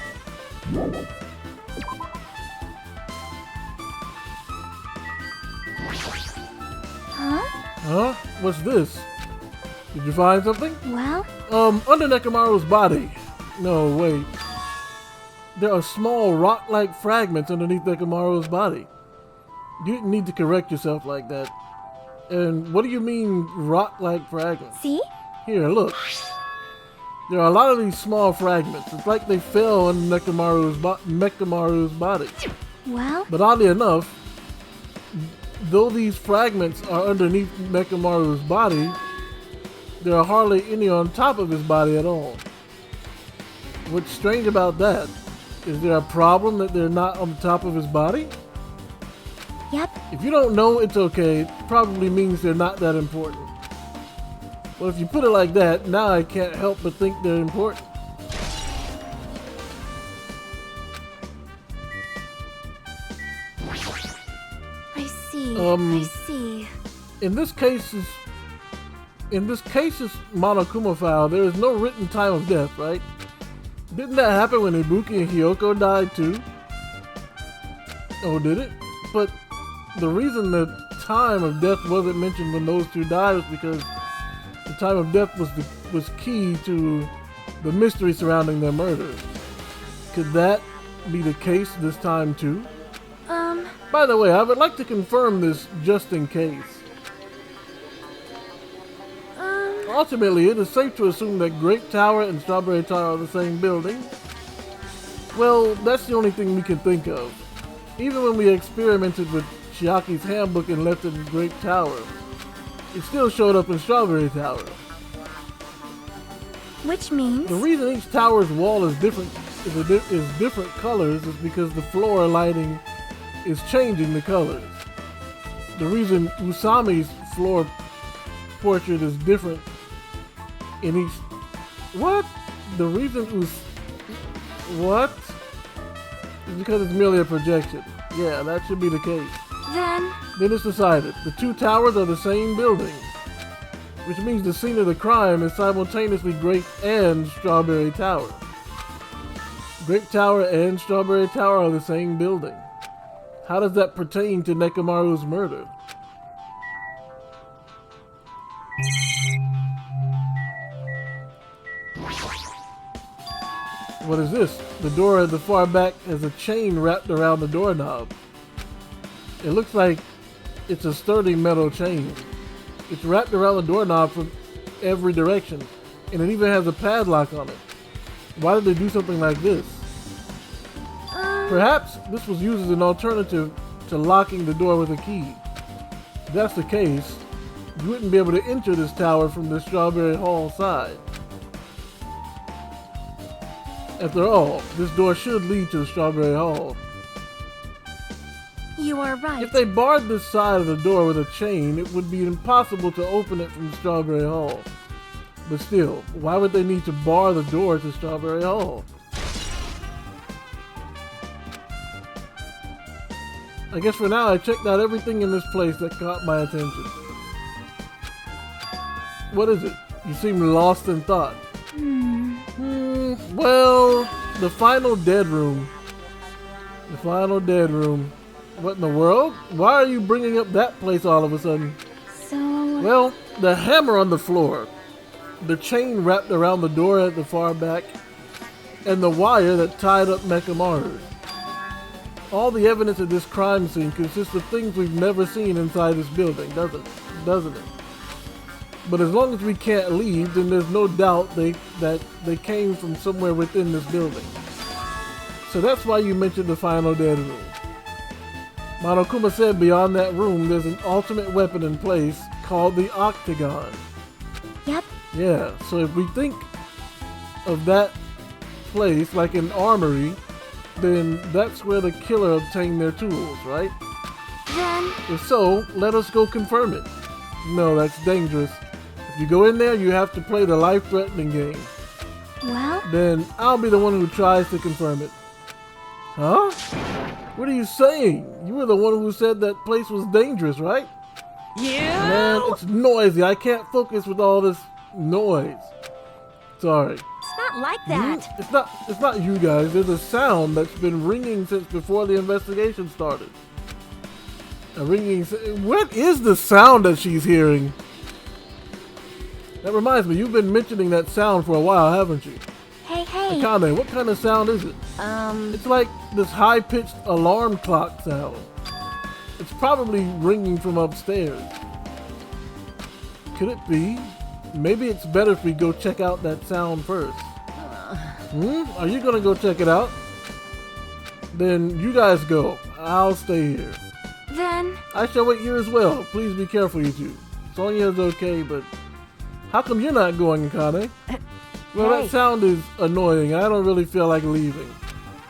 Huh? What's this? Did you find something? Well? Under Nekomaru's body. No, wait. There are small rock-like fragments underneath Nekomaru's body. You didn't need to correct yourself like that. And what do you mean, rock-like fragments? See? Here, look. There are a lot of these small fragments. It's like they fell on Nekomaru's body. Well? But oddly enough, though these fragments are underneath Nekomaru's body, there are hardly any on top of his body at all. What's strange about that? Is there a problem that they're not on the top of his body? Yep. If you don't know, it's okay. It probably means they're not that important. Well, if you put it like that, now I can't help but think they're important. I see. Um, I see. In this case, Monokuma file, there is no written time of death, right? Didn't that happen when Ibuki and Hyoko died too? Oh, did it? But the reason the time of death wasn't mentioned when those two died was because the time of death was key to the mystery surrounding their murder. Could that be the case this time too? By the way, I would like to confirm this just in case. Ultimately, it is safe to assume that Grape Tower and Strawberry Tower are the same building. Well, that's the only thing we can think of. Even when we experimented with Chiaki's handbook and left it in Grape Tower, it still showed up in Strawberry Tower. Which means? The reason each tower's wall is different colors is because the floor lighting is changing the colors. The reason Usami's floor portrait is different in each... What? The reason What? It's because it's merely a projection. Yeah, that should be the case. Then it's decided. The two towers are the same building, which means the scene of the crime is simultaneously Grape and Strawberry Tower. Grape Tower and Strawberry Tower are the same building. How does that pertain to Nekomaru's murder? What is this? The door at the far back has a chain wrapped around the doorknob. It looks like it's a sturdy metal chain. It's wrapped around the doorknob from every direction, and it even has a padlock on it. Why did they do something like this? Perhaps this was used as an alternative to locking the door with a key. If that's the case, you wouldn't be able to enter this tower from the Strawberry Hall side. After all, this door should lead to the Strawberry Hall. You are right. If they barred this side of the door with a chain, it would be impossible to open it from Strawberry Hall. But still, why would they need to bar the door to Strawberry Hall? I guess for now I checked out everything in this place that caught my attention. What is it? You seem lost in thought. Well, the final dead room. The final dead room. What in the world? Why are you bringing up that place all of a sudden? So... Well, the hammer on the floor, the chain wrapped around the door at the far back, and the wire that tied up Nekomaru. All the evidence of this crime scene consists of things we've never seen inside this building, doesn't it? But as long as we can't leave, then there's no doubt that they came from somewhere within this building. So that's why you mentioned the final dead room. Monokuma said beyond that room there's an ultimate weapon in place called the Octagon. Yep. Yeah, so if we think of that place like an armory, then that's where the killer obtained their tools, right? Then... If so, let us go confirm it. No, that's dangerous. If you go in there, you have to play the life-threatening game. Well? Then I'll be the one who tries to confirm it. Huh? What are you saying? You were the one who said that place was dangerous, right? Yeah. Man, it's noisy. I can't focus with all this noise. Sorry. It's not like that. It's not you guys. There's a sound that's been ringing since before the investigation started. A ringing. What is the sound that she's hearing? That reminds me, you've been mentioning that sound for a while, haven't you? Hey. Akane, what kind of sound is it? It's like this high-pitched alarm clock sound. It's probably ringing from upstairs. Could it be? Maybe it's better if we go check out that sound first. Are you gonna go check it out? Then you guys go. I'll stay here. Then... I shall wait here as well. Please be careful, you two. Sonya's okay, but how come you're not going, Akane? Well, that sound is annoying. I don't really feel like leaving.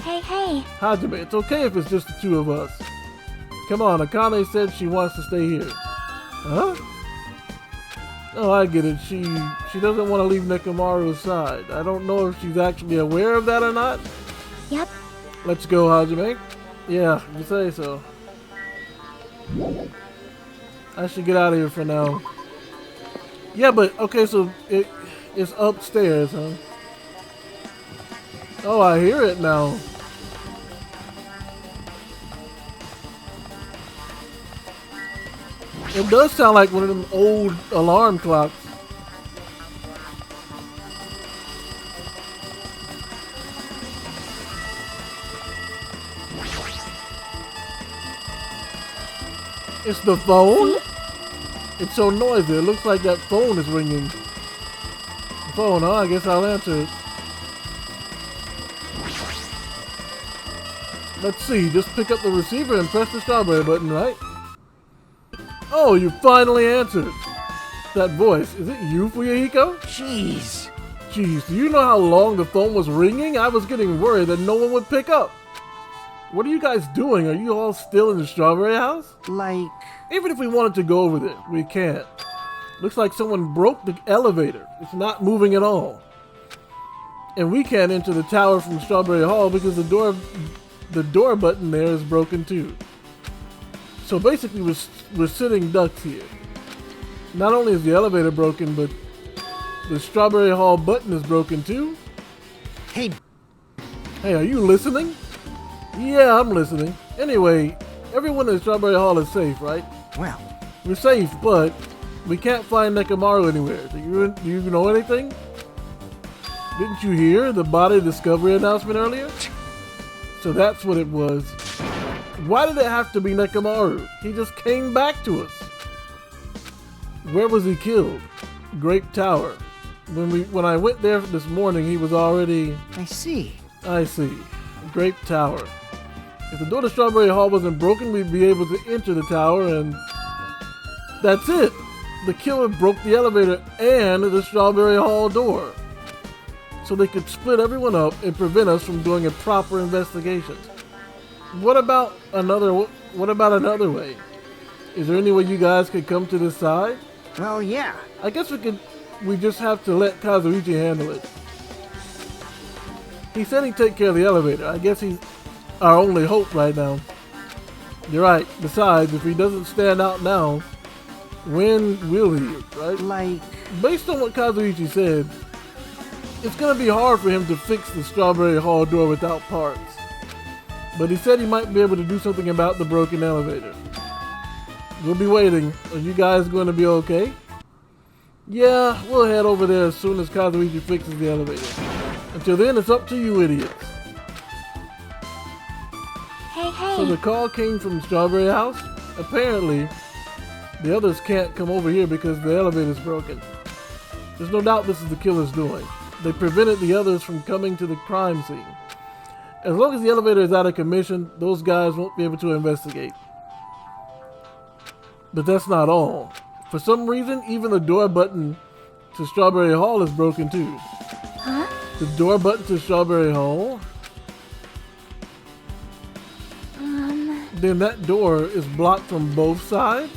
Hey, hey. Hajime, it's okay if it's just the two of us. Come on, Akane said she wants to stay here. Huh? Oh, I get it. She doesn't want to leave Nekomaru's side. I don't know if she's actually aware of that or not. Yep. Let's go, Hajime. Yeah, you say so. I should get out of here for now. Yeah, but, okay, so it's upstairs, huh? Oh, I hear it now. It does sound like one of them old alarm clocks. It's the phone? It's so noisy. It looks like that phone is ringing. The phone, huh? I guess I'll answer it. Let's see. Just pick up the receiver and press the strawberry button, right? Oh, you finally answered. That voice. Is it you, Fuyahiko? Jeez. Jeez, do you know how long the phone was ringing? I was getting worried that no one would pick up. What are you guys doing? Are you all still in the strawberry house? Like... Even if we wanted to go over there, we can't. Looks like someone broke the elevator. It's not moving at all. And we can't enter the tower from Strawberry Hall because the door button there is broken too. So basically we're sitting ducks here. Not only is the elevator broken, but the Strawberry Hall button is broken too. Hey, are you listening? Yeah, I'm listening. Anyway, everyone in Strawberry Hall is safe, right? well, We're safe, but we can't find Nekomaru anywhere. Do you know anything? Didn't you hear the body discovery announcement earlier? So that's what it was. Why did it have to be Nekomaru? He just came back to us. Where was he killed? Grape Tower. When I went there this morning, he was already... I see. I see. Grape Tower. If the door to Strawberry Hall wasn't broken, we'd be able to enter the tower, and that's it. The killer broke the elevator and the Strawberry Hall door, so they could split everyone up and prevent us from doing a proper investigation. What about another way? Is there any way you guys could come to this side? Well, yeah. I guess we just have to let Kazuichi handle it. He said he'd take care of the elevator. I guess he's our only hope right now. You're right. Besides, if he doesn't stand out now, when will he, right? Like... Based on what Kazuichi said, it's going to be hard for him to fix the Strawberry Hall door without parts. But he said he might be able to do something about the broken elevator. We'll be waiting. Are you guys going to be okay? Yeah, we'll head over there as soon as Kazuichi fixes the elevator. Until then, it's up to you idiots. Hey, hey. So the call came from Strawberry House? Apparently, the others can't come over here because the elevator's broken. There's no doubt this is the killer's doing. They prevented the others from coming to the crime scene. As long as the elevator is out of commission, those guys won't be able to investigate. But that's not all. For some reason, even the door button to Strawberry Hall is broken too. Huh? The door button to Strawberry Hall? Then that door is blocked from both sides?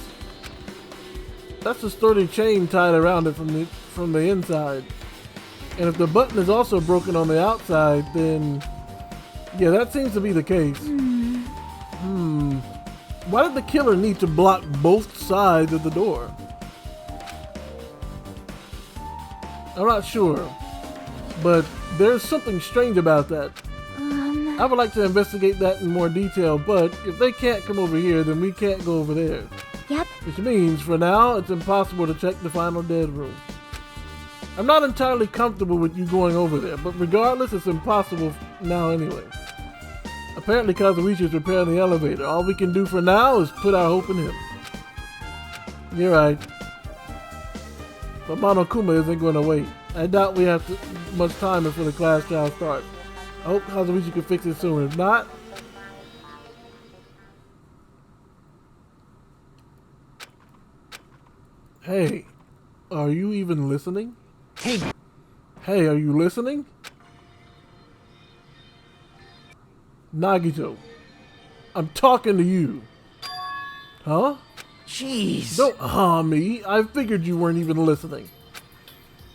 That's a sturdy chain tied around it from the inside. And if the button is also broken on the outside, then yeah, that seems to be the case. Why did the killer need to block both sides of the door? I'm not sure, but there's something strange about that. I would like to investigate that in more detail, but if they can't come over here, then we can't go over there. Yep. Which means, for now, it's impossible to check the final dead room. I'm not entirely comfortable with you going over there, but regardless, it's impossible now anyway. Apparently, Kazuichi is repairing the elevator. All we can do for now is put our hope in him. You're right. But Monokuma isn't going to wait. I doubt we have much time before the class trial starts. I hope Kazuichi can fix it soon. If not... Hey, are you even listening? Hey, Hey, are you listening? Nagito, I'm talking to you. Huh? Jeez. Don't me. I figured you weren't even listening.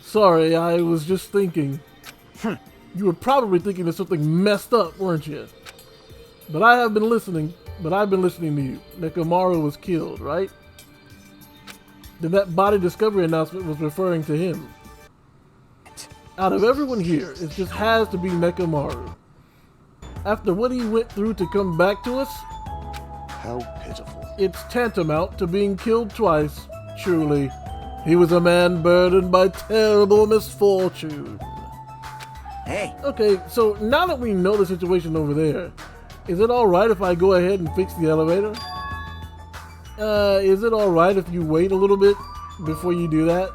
Sorry, I was just thinking. You were probably thinking of something messed up, weren't you? But I've been listening to you. Nekomaru was killed, right? Then that body discovery announcement was referring to him. Out of everyone here, it just has to be Nekomaru. After what he went through to come back to us, How pitiful. it's tantamount to being killed twice, truly. He was a man burdened by terrible misfortune. Hey, Okay, so now that we know the situation over there, is it alright if I go ahead and fix the elevator? Is it alright if you wait a little bit before you do that?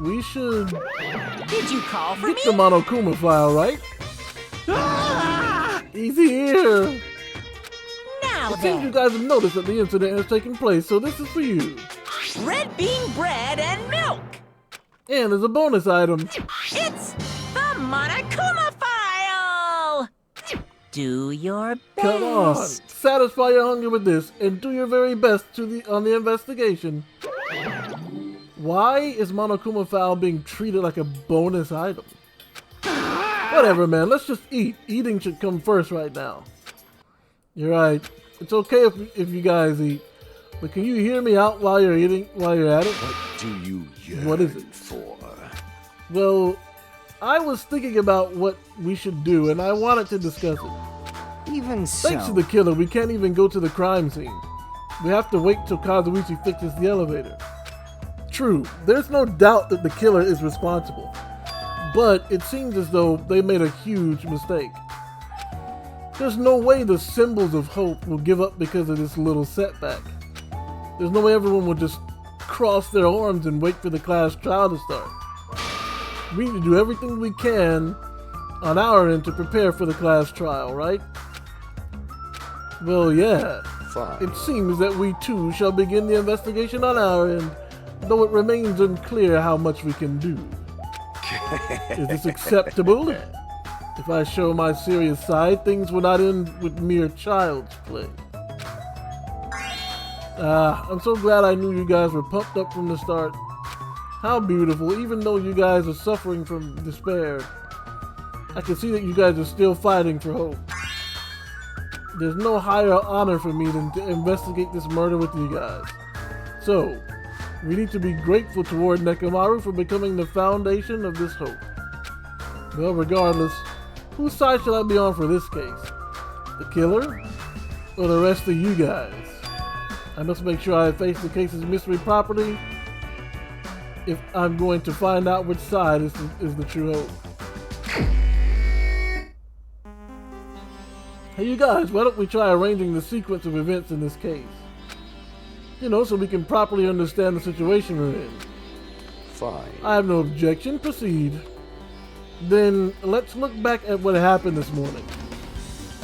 We should Did you call for get me? the Monokuma file, right? Easy here! Now It seems you then, guys have noticed that the incident has taken place, so this is for you. red bean bread and milk. And as a bonus item, It's the Monokuma file. Do your best. come on, satisfy your hunger with this, and do your very best on the investigation. Why is Monokuma file being treated like a bonus item? Whatever, man. Let's just eat. Eating should come first right now. You're right. It's okay if you guys eat, but can you hear me out while you're eating? While you're at it? What do you yearn What is it? for? Well, I was thinking about what we should do, and I wanted to discuss it. even so. Thanks to the killer, we can't even go to the crime scene. We have to wait till Kazuichi fixes the elevator. True, there's no doubt that the killer is responsible, but it seems as though they made a huge mistake. There's no way the symbols of hope will give up because of this little setback. There's no way everyone will just cross their arms and wait for the class trial to start. We need to do everything we can on our end to prepare for the class trial, right? Well, yeah. Fine. It seems that we too shall begin the investigation on our end, though it remains unclear how much we can do. Is this acceptable? If I show my serious side, things will not end with mere child's play. I'm so glad I knew you guys were pumped up from the start. How beautiful, even though you guys are suffering from despair. I can see that you guys are still fighting for hope. There's no higher honor for me than to investigate this murder with you guys. So, we need to be grateful toward Nekomaru for becoming the foundation of this hope. Well, regardless, whose side should I be on for this case? The killer? Or the rest of you guys? I must make sure I face the case's mystery properly if I'm going to find out which side is the true hope. Hey you guys, why don't we try arranging the sequence of events in this case? You know, so we can properly understand the situation we're in. Fine. I have no objection, proceed. Then, let's look back at what happened this morning.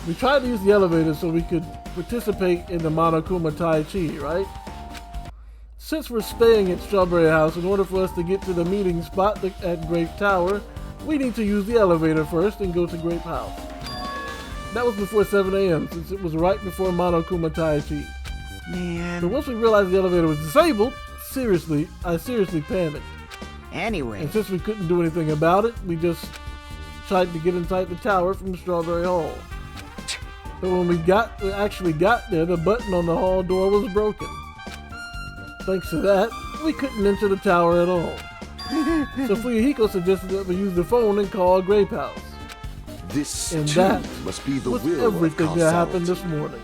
We tried to use the elevator so we could participate in the Monokuma Tai Chi, right? Since we're staying at Strawberry House, in order for us to get to the meeting spot at Grape Tower, we need to use the elevator first and go to Grape House. That was before 7 a.m. since it was right before Monokuma Tai Chi. Man. But once we realized the elevator was disabled, I seriously panicked. Anyway, And since we couldn't do anything about it, we just tried to get inside the tower from Strawberry Hall. But when we actually got there, the button on the hall door was broken. Thanks to that, we couldn't enter the tower at all. So Fuyuhiko suggested that we use the phone and call Grape House. This And too that must be the was will of everything that happened causality. this morning.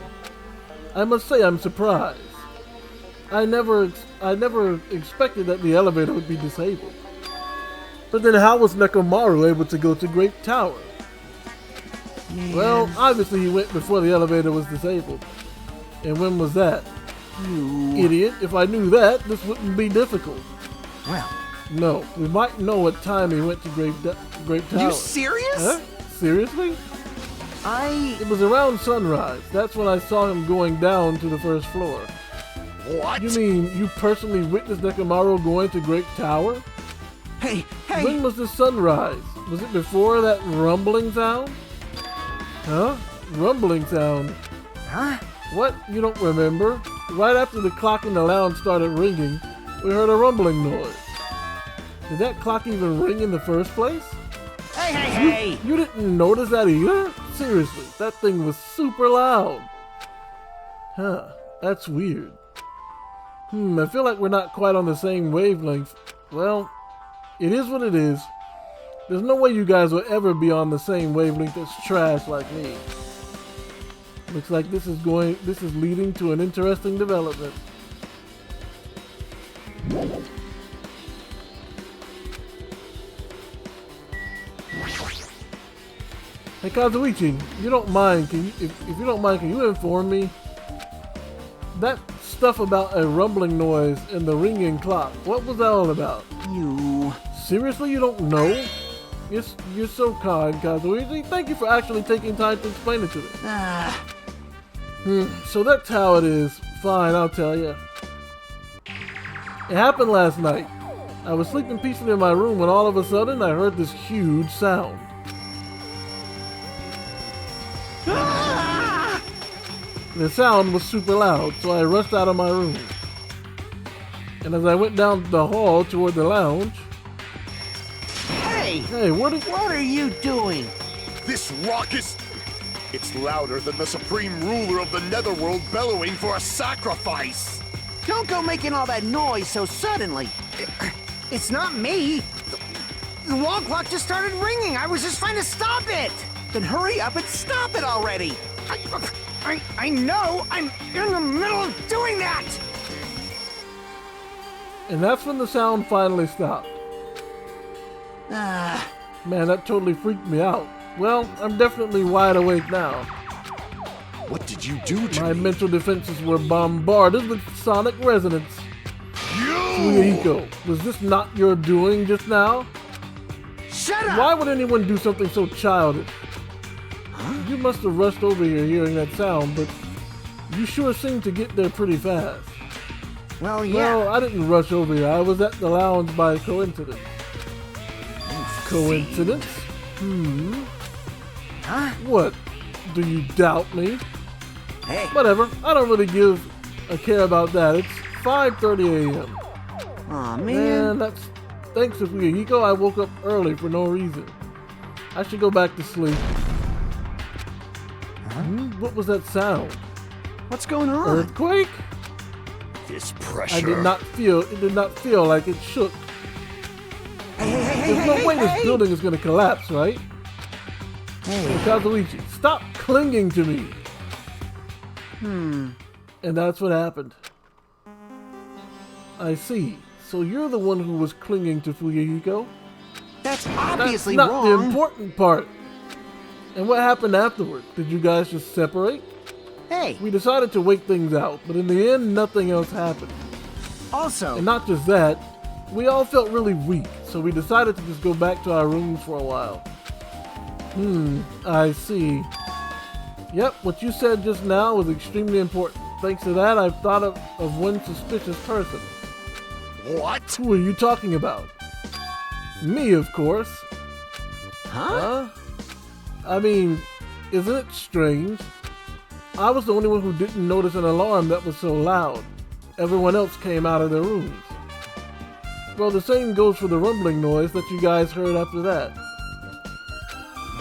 I must say I'm surprised. I never expected that the elevator would be disabled. But then how was Nekomaru able to go to Grape Tower? Well, obviously he went before the elevator was disabled. And when was that? you. Idiot, if I knew that, this wouldn't be difficult. Well, No, we might know what time he went to Grape Tower. you serious? Huh? Seriously? I. It was around sunrise. That's when I saw him going down to the first floor. What? You mean you personally witnessed Nekomaru going to Grape Tower? Hey, When was the sunrise? Was it before that rumbling sound? Huh? Rumbling sound. Huh? What? You don't remember? Right after the clock in the lounge started ringing, we heard a rumbling noise. Did that clock even ring in the first place? Hey! You didn't notice that either? Seriously, that thing was super loud. Huh, that's weird. I feel like we're not quite on the same wavelength. Well, it is what it is. There's no way you guys will ever be on the same wavelength as trash like me. Looks like this is leading to an interesting development. Hey Kazuichi, you don't mind? If you don't mind, can you inform me? That stuff about a rumbling noise and the ringing clock. What was that all about? You... Seriously, you don't know? You're so kind, Kazuichi. Thank you for actually taking time to explain it to me. So that's how it is. Fine, I'll tell you. It happened last night. I was sleeping peacefully in my room when all of a sudden I heard this huge sound. The sound was super loud, so I rushed out of my room. And as I went down the hall toward the lounge... Hey, what are you doing? This raucous... It's louder than the supreme ruler of the netherworld bellowing for a sacrifice. Don't go making all that noise so suddenly. It's not me. The wall clock just started ringing. I was just trying to stop it. Then hurry up and stop it already. I know. I'm in the middle of doing that. And that's when the sound finally stopped. Man, that totally freaked me out. Well, I'm definitely wide awake now. What did you do to My me? mental defenses were bombarded with sonic resonance. Fuyahiko, was this not your doing just now? Shut up! Why would anyone do something so childish? You must have rushed over here hearing that sound, but you sure seemed to get there pretty fast. Well, yeah. Well, I didn't rush over here. I was at the lounge by coincidence. Coincidence? Huh? What? Do you doubt me? Hey. Whatever. I don't really give a care about that. It's 5:30 a.m. Aw, man. Man, that's thanks to Fuyahiko. I woke up early for no reason. I should go back to sleep. What was that sound? What's going on? Earthquake? This pressure. It did not feel like it shook. There's no way this building is going to collapse, right? Hey, Kazuichi, stop clinging to me. And that's what happened. I see. So you're the one who was clinging to Fuyahiko? That's obviously That's not wrong. the important part. And what happened afterward? Did you guys just separate? Hey. We decided to wait things out, but in the end, nothing else happened. Also. And not just that, we all felt really weak, so we decided to just go back to our rooms for a while. I see. Yep, what you said just now was extremely important. Thanks to that, I've thought of one suspicious person. What? Who are you talking about? Me, of course. Huh? I mean, isn't it strange? I was the only one who didn't notice an alarm that was so loud. Everyone else came out of their rooms. Well, the same goes for the rumbling noise that you guys heard after that.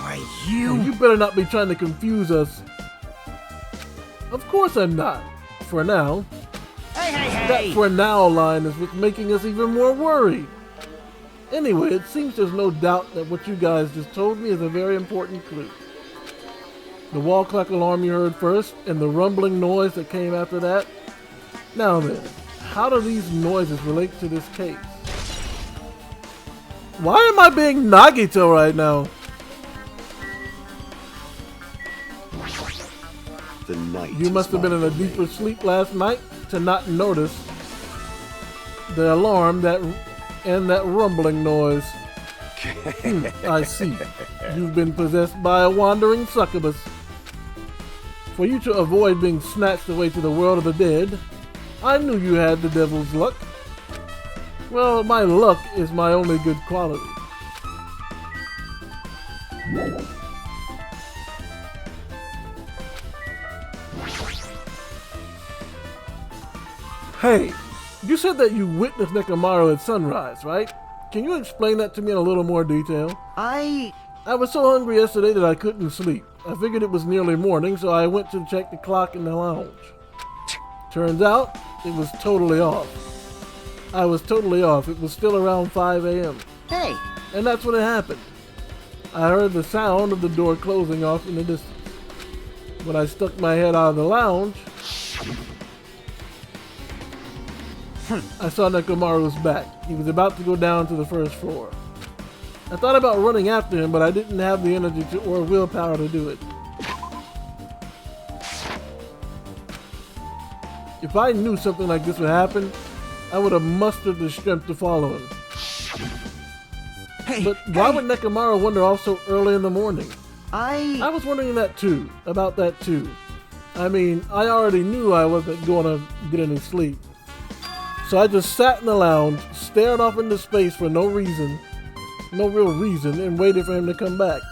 Why, You better not be trying to confuse us. Of course I'm not. For now. Hey! That for now line is what's making us even more worried. Anyway, it seems there's no doubt that what you guys just told me is a very important clue. The wall clock alarm you heard first, and the rumbling noise that came after that. Now then, how do these noises relate to this case? Why am I being Nagito right now? The night. You must have been in a deeper sleep last night to not notice the alarm and that rumbling noise. I see. You've been possessed by a wandering succubus. For you to avoid being snatched away to the world of the dead, I knew you had the devil's luck. Well, my luck is my only good quality. Hey, you said that you witnessed Nekomaru at sunrise, right? Can you explain that to me in a little more detail? I was so hungry yesterday that I couldn't sleep. I figured it was nearly morning, so I went to check the clock in the lounge. Turns out, it was totally off. I was totally off. It was still around 5 a.m. Hey! And that's when it happened. I heard the sound of the door closing off in the distance. When I stuck my head out of the lounge, I saw Nekomaru's back. He was about to go down to the first floor. I thought about running after him, but I didn't have the energy or willpower to do it. If I knew something like this would happen, I would have mustered the strength to follow him. But why would Nekomaru wander off so early in the morning? I was wondering that too, about that too. I mean, I already knew I wasn't going to get any sleep. So I just sat in the lounge, stared off into space for no reason, no real reason, and waited for him to come back.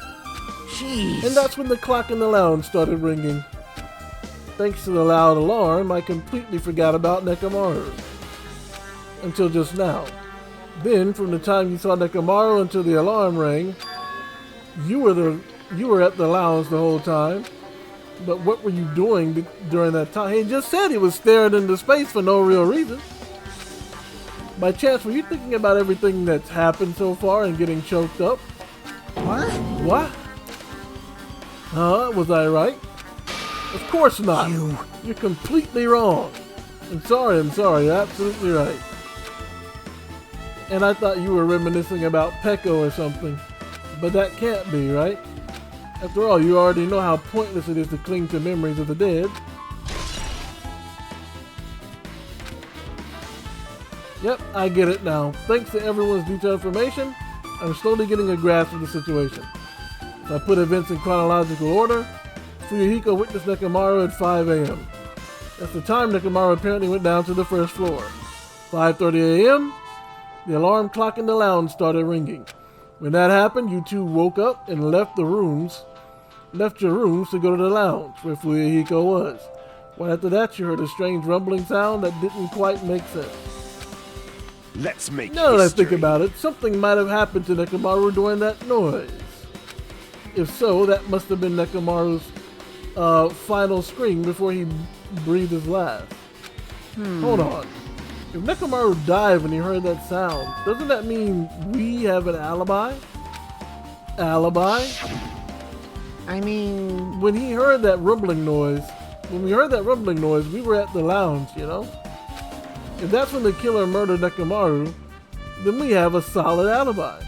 Jeez. And that's when the clock in the lounge started ringing. Thanks to the loud alarm, I completely forgot about Nekomaru. Until just now. Then, from the time you saw Nekomaru until the alarm rang, you were at the lounge the whole time. But what were you doing during that time? He just said he was staring into space for no real reason. By chance, were you thinking about everything that's happened so far and getting choked up? What? What? Was I right? Of course not. You're completely wrong. I'm sorry, you're absolutely right. And I thought you were reminiscing about Peko or something. But that can't be, right? After all, you already know how pointless it is to cling to memories of the dead. Yep, I get it now. Thanks to everyone's detailed information, I'm slowly getting a grasp of the situation. If I put events in chronological order, Fuyuhiko witnessed Nekomaru at 5 a.m. That's the time Nekomaru apparently went down to the first floor. 5:30 a.m., the alarm clock in the lounge started ringing. When that happened, you two woke up and left your rooms to go to the lounge where Fuyuhiko was. Right after that, you heard a strange rumbling sound that didn't quite make sense. Let's make Now that I history. think about it, something might have happened to Nekomaru during that noise. If so, that must have been Nekomaru's final scream before he breathed his last. Hold on. If Nekomaru died when he heard that sound, doesn't that mean we have an alibi? Alibi? I mean... When we heard that rumbling noise, we were at the lounge, you know? If that's when the killer murdered Nekomaru, then we have a solid alibi.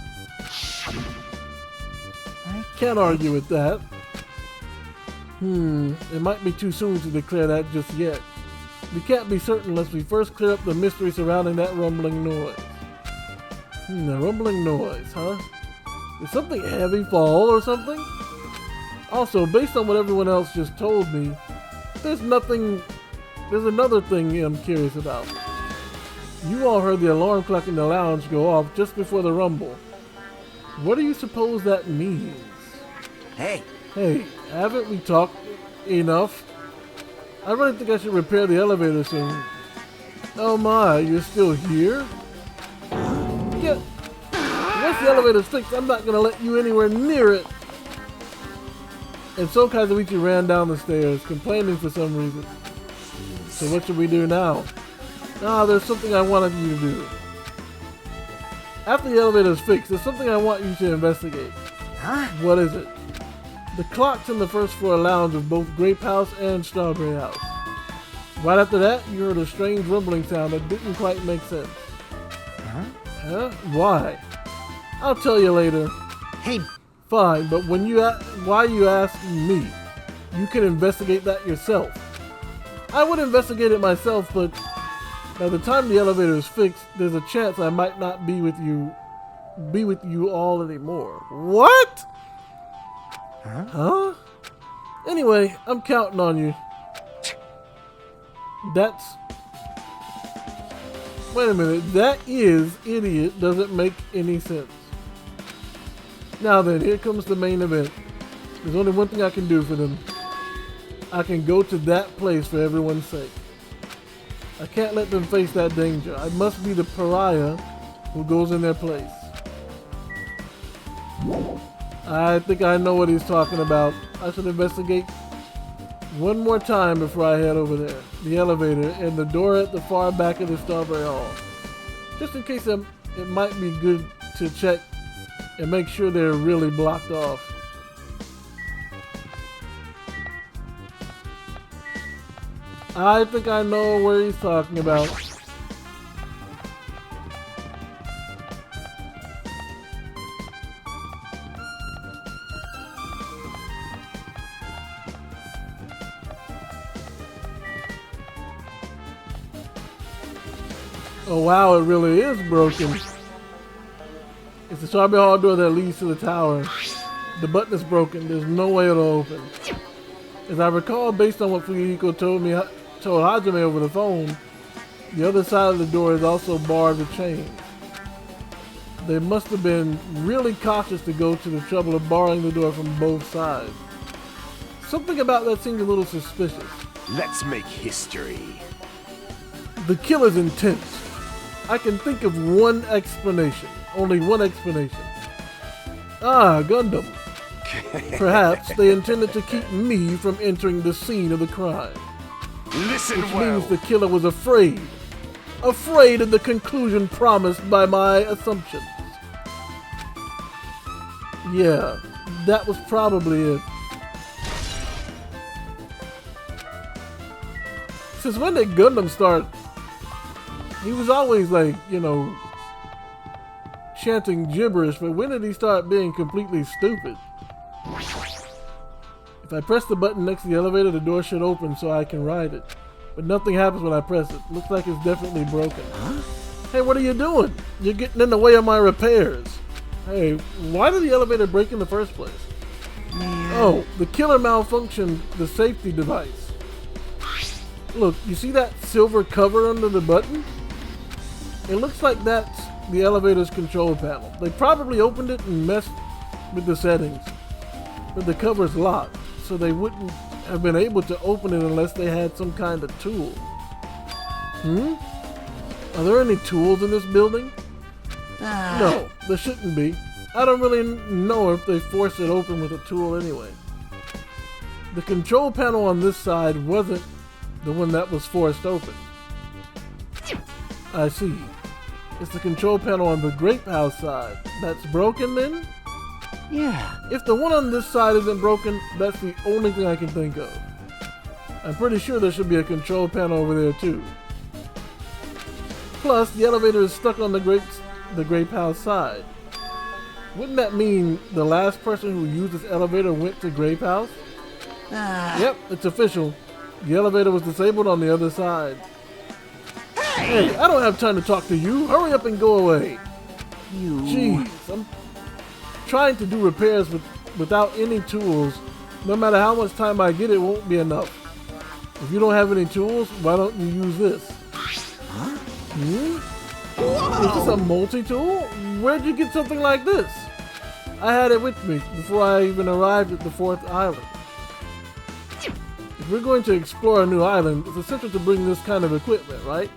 I can't argue with that. It might be too soon to declare that just yet. We can't be certain unless we first clear up the mystery surrounding that rumbling noise. The rumbling noise, huh? Did something heavy fall or something? Also, based on what everyone else just told me, there's another thing I'm curious about. You all heard the alarm clock in the lounge go off just before the rumble. What do you suppose that means? Hey, haven't we talked enough? I really think I should repair the elevator soon. Oh my, you're still here? Yeah. Once the elevator's fixed, I'm not gonna let you anywhere near it. And so Kazuichi ran down the stairs, complaining for some reason. So what should we do now? There's something I wanted you to do. After the elevator's fixed, there's something I want you to investigate. Huh? What is it? The clocks in the first floor lounge of both Grape House and Strawberry House. Right after that, you heard a strange rumbling sound that didn't quite make sense. Huh? Why? I'll tell you later. Hey. Fine, but why you ask me? You can investigate that yourself. I would investigate it myself, but by the time the elevator is fixed, there's a chance I might not be with you all anymore. What? Huh? Anyway, I'm counting on you. Wait a minute, that is idiot doesn't make any sense. Now then, here comes the main event. There's only one thing I can do for them. I can go to that place for everyone's sake. I can't let them face that danger. I must be the pariah who goes in their place. I think I know what he's talking about. I should investigate one more time before I head over there. The elevator and the door at the far back of the Strawberry Hall. Just in case it might be good to check and make sure they're really blocked off. I think I know where he's talking about. Oh wow, it really is broken. It's the Strawberry Hall door that leads to the tower. The button is broken. There's no way it'll open. As I recall, based on what Fuyuhiko told Hajime over the phone, the other side of the door is also barred with chains. They must have been really cautious to go to the trouble of barring the door from both sides. Something about that seems a little suspicious. Let's make history. The killer's intent. I can think of one explanation. Only one explanation. Ah, Gundam. Perhaps they intended to keep me from entering the scene of the crime. Listen Which well. means the killer was afraid. Afraid of the conclusion promised by my assumptions. Yeah, that was probably it. Since when did Gundam start? He was always like, you know, chanting gibberish, but when did he start being completely stupid? If I press the button next to the elevator, the door should open so I can ride it. But nothing happens when I press it. Looks like it's definitely broken. Huh? Hey, what are you doing? You're getting in the way of my repairs. Hey, why did the elevator break in the first place? Oh, the killer malfunctioned the safety device. Look, you see that silver cover under the button? It looks like that's the elevator's control panel. They probably opened it and messed with the settings. But the cover's locked, so they wouldn't have been able to open it unless they had some kind of tool. Are there any tools in this building? No, there shouldn't be. I don't really know if they forced it open with a tool anyway. The control panel on this side wasn't the one that was forced open. I see. It's the control panel on the Grape House side that's broken then? Yeah. If the one on this side isn't broken, that's the only thing I can think of. I'm pretty sure there should be a control panel over there too. Plus, the elevator is stuck on the Grape House side. Wouldn't that mean the last person who used this elevator went to Grape House? Yep, it's official. The elevator was disabled on the other side. Hey, I don't have time to talk to you. Hurry up and go away. Jeez, I'm trying to do repairs without any tools. No matter how much time I get, it won't be enough. If you don't have any tools, why don't you use this? Is this a multi-tool? Where'd you get something like this? I had it with me before I even arrived at the 4th island. If we're going to explore a new island, it's essential to bring this kind of equipment, right?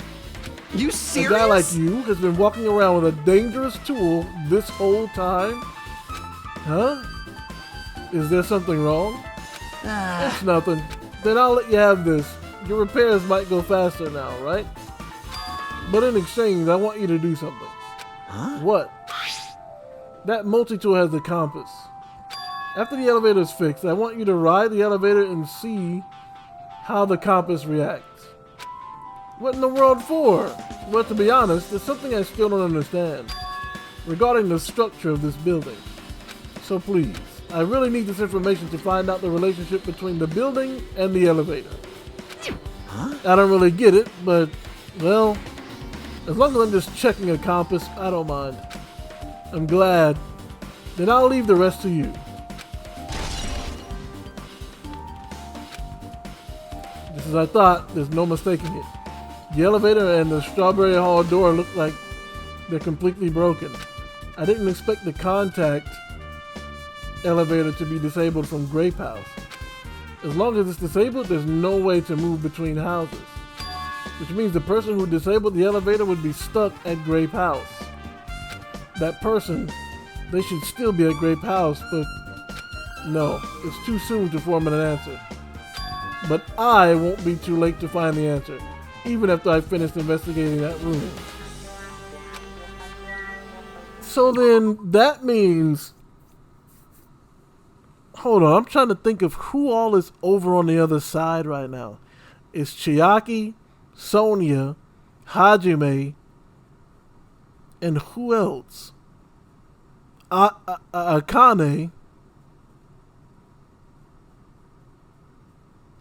You serious? A guy like you has been walking around with a dangerous tool this whole time? Huh? Is there something wrong? It's nothing. Then I'll let you have this. Your repairs might go faster now, right? But in exchange, I want you to do something. Huh? What? That multi-tool has a compass. After the elevator is fixed, I want you to ride the elevator and see how the compass reacts. What in the world for? Well, to be honest, there's something I still don't understand regarding the structure of this building. So please, I really need this information to find out the relationship between the building and the elevator. Huh? I don't really get it, but, well, as long as I'm just checking a compass, I don't mind. I'm glad. Then I'll leave the rest to you. Just as I thought, there's no mistaking it. The elevator and the Strawberry Hall door look like they're completely broken. I didn't expect the contact elevator to be disabled from Grape House. As long as it's disabled, there's no way to move between houses. Which means the person who disabled the elevator would be stuck at Grape House. That person, they should still be at Grape House, but no, it's too soon to form an answer. But I won't be too late to find the answer, even after I finished investigating that room. So then, that means... Hold on, I'm trying to think of who all is over on the other side right now. It's Chiaki, Sonia, Hajime, and who else? Akane.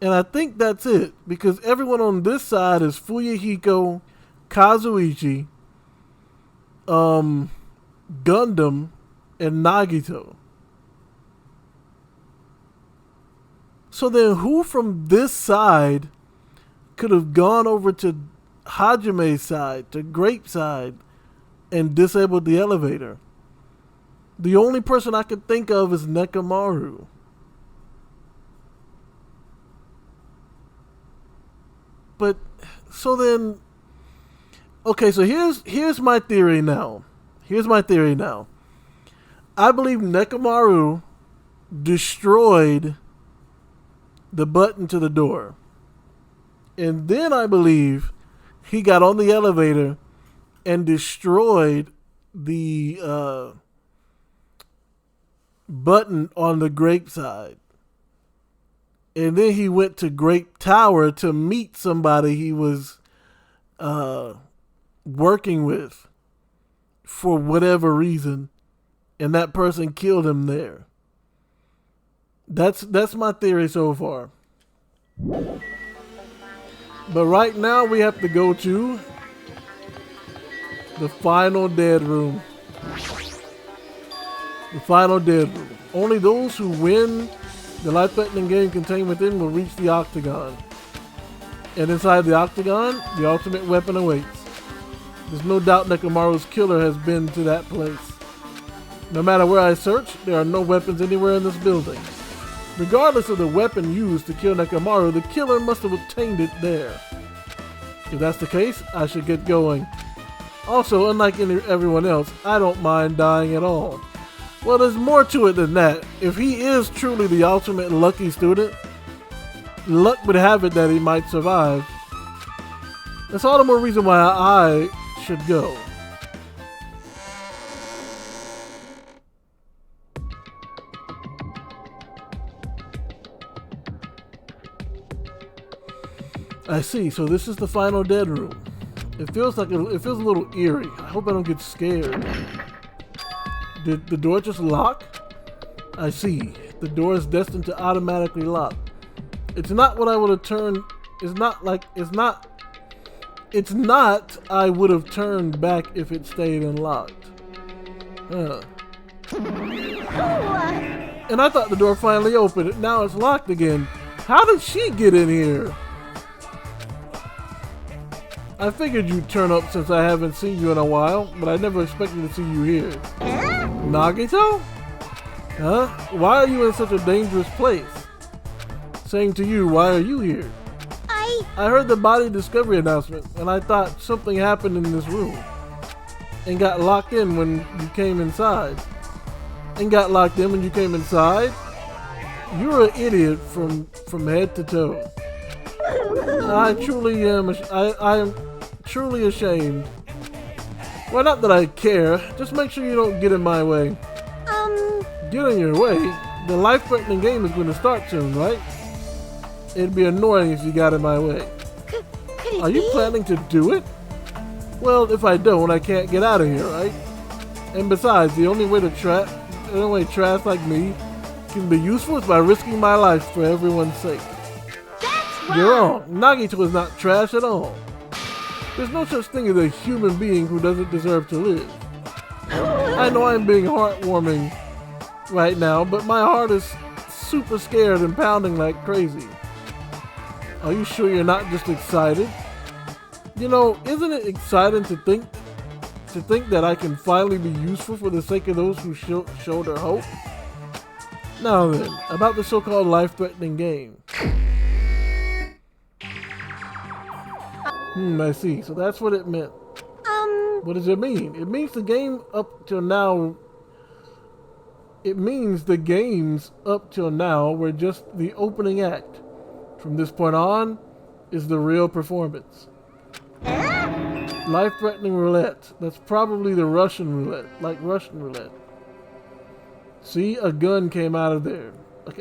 And I think that's it, because everyone on this side is Fuyuhiko, Kazuichi, Gundam, and Nagito. So then who from this side could have gone over to Hajime's side, to Grape's side, and disabled the elevator? The only person I could think of is Nekomaru. But, so then, okay, so here's my theory now. Here's my theory now. I believe Nekomaru destroyed the button to the door. And then I believe he got on the elevator and destroyed the button on the Grape side. And then he went to Grape Tower to meet somebody he was working with for whatever reason. And that person killed him there. That's my theory so far. But right now we have to go to the final dead room. The final dead room. Only those who win the life-threatening game contained within will reach the octagon. And inside the octagon, the ultimate weapon awaits. There's no doubt Nekomaru's killer has been to that place. No matter where I search, there are no weapons anywhere in this building. Regardless of the weapon used to kill Nekomaru, the killer must have obtained it there. If that's the case, I should get going. Also, unlike everyone else, I don't mind dying at all. Well, there's more to it than that. If he is truly the ultimate lucky student, luck would have it that he might survive. That's all the more reason why I should go. I see, so this is the final dead room. It feels a little eerie. I hope I don't get scared. Did the door just lock? I see. The door is destined to automatically lock. It's not what I would have turned. It's not I would have turned back if it stayed unlocked. Huh. And I thought the door finally opened. Now it's locked again. How did she get in here? I figured you'd turn up since I haven't seen you in a while, but I never expected to see you here. Nagito? Huh? Why are you in such a dangerous place? Same to you, why are you here? I heard the body discovery announcement, and I thought something happened in this room. And got locked in when you came inside. And got locked in when you came inside? You're an idiot from head to toe. I truly am. I am truly ashamed. Well, not that I care. Just make sure you don't get in my way. Get in your way? The life-threatening game is going to start soon, right? It'd be annoying if you got in my way. Are you planning to do it? Well, if I don't, I can't get out of here, right? And besides, the only way trash like me can be useful is by risking my life for everyone's sake. You're wrong. Nagito is not trash at all. There's no such thing as a human being who doesn't deserve to live. I know I'm being heartwarming right now, but my heart is super scared and pounding like crazy. Are you sure you're not just excited? You know, isn't it exciting to think that I can finally be useful for the sake of those who showed their hope? Now then, about the so-called life-threatening game. I see. So that's what it meant. What does it mean? It means the game up till now... It means the games up till now were just the opening act. From this point on, is the real performance. Life-threatening roulette. That's probably the Russian roulette, like Russian roulette. See, a gun came out of there,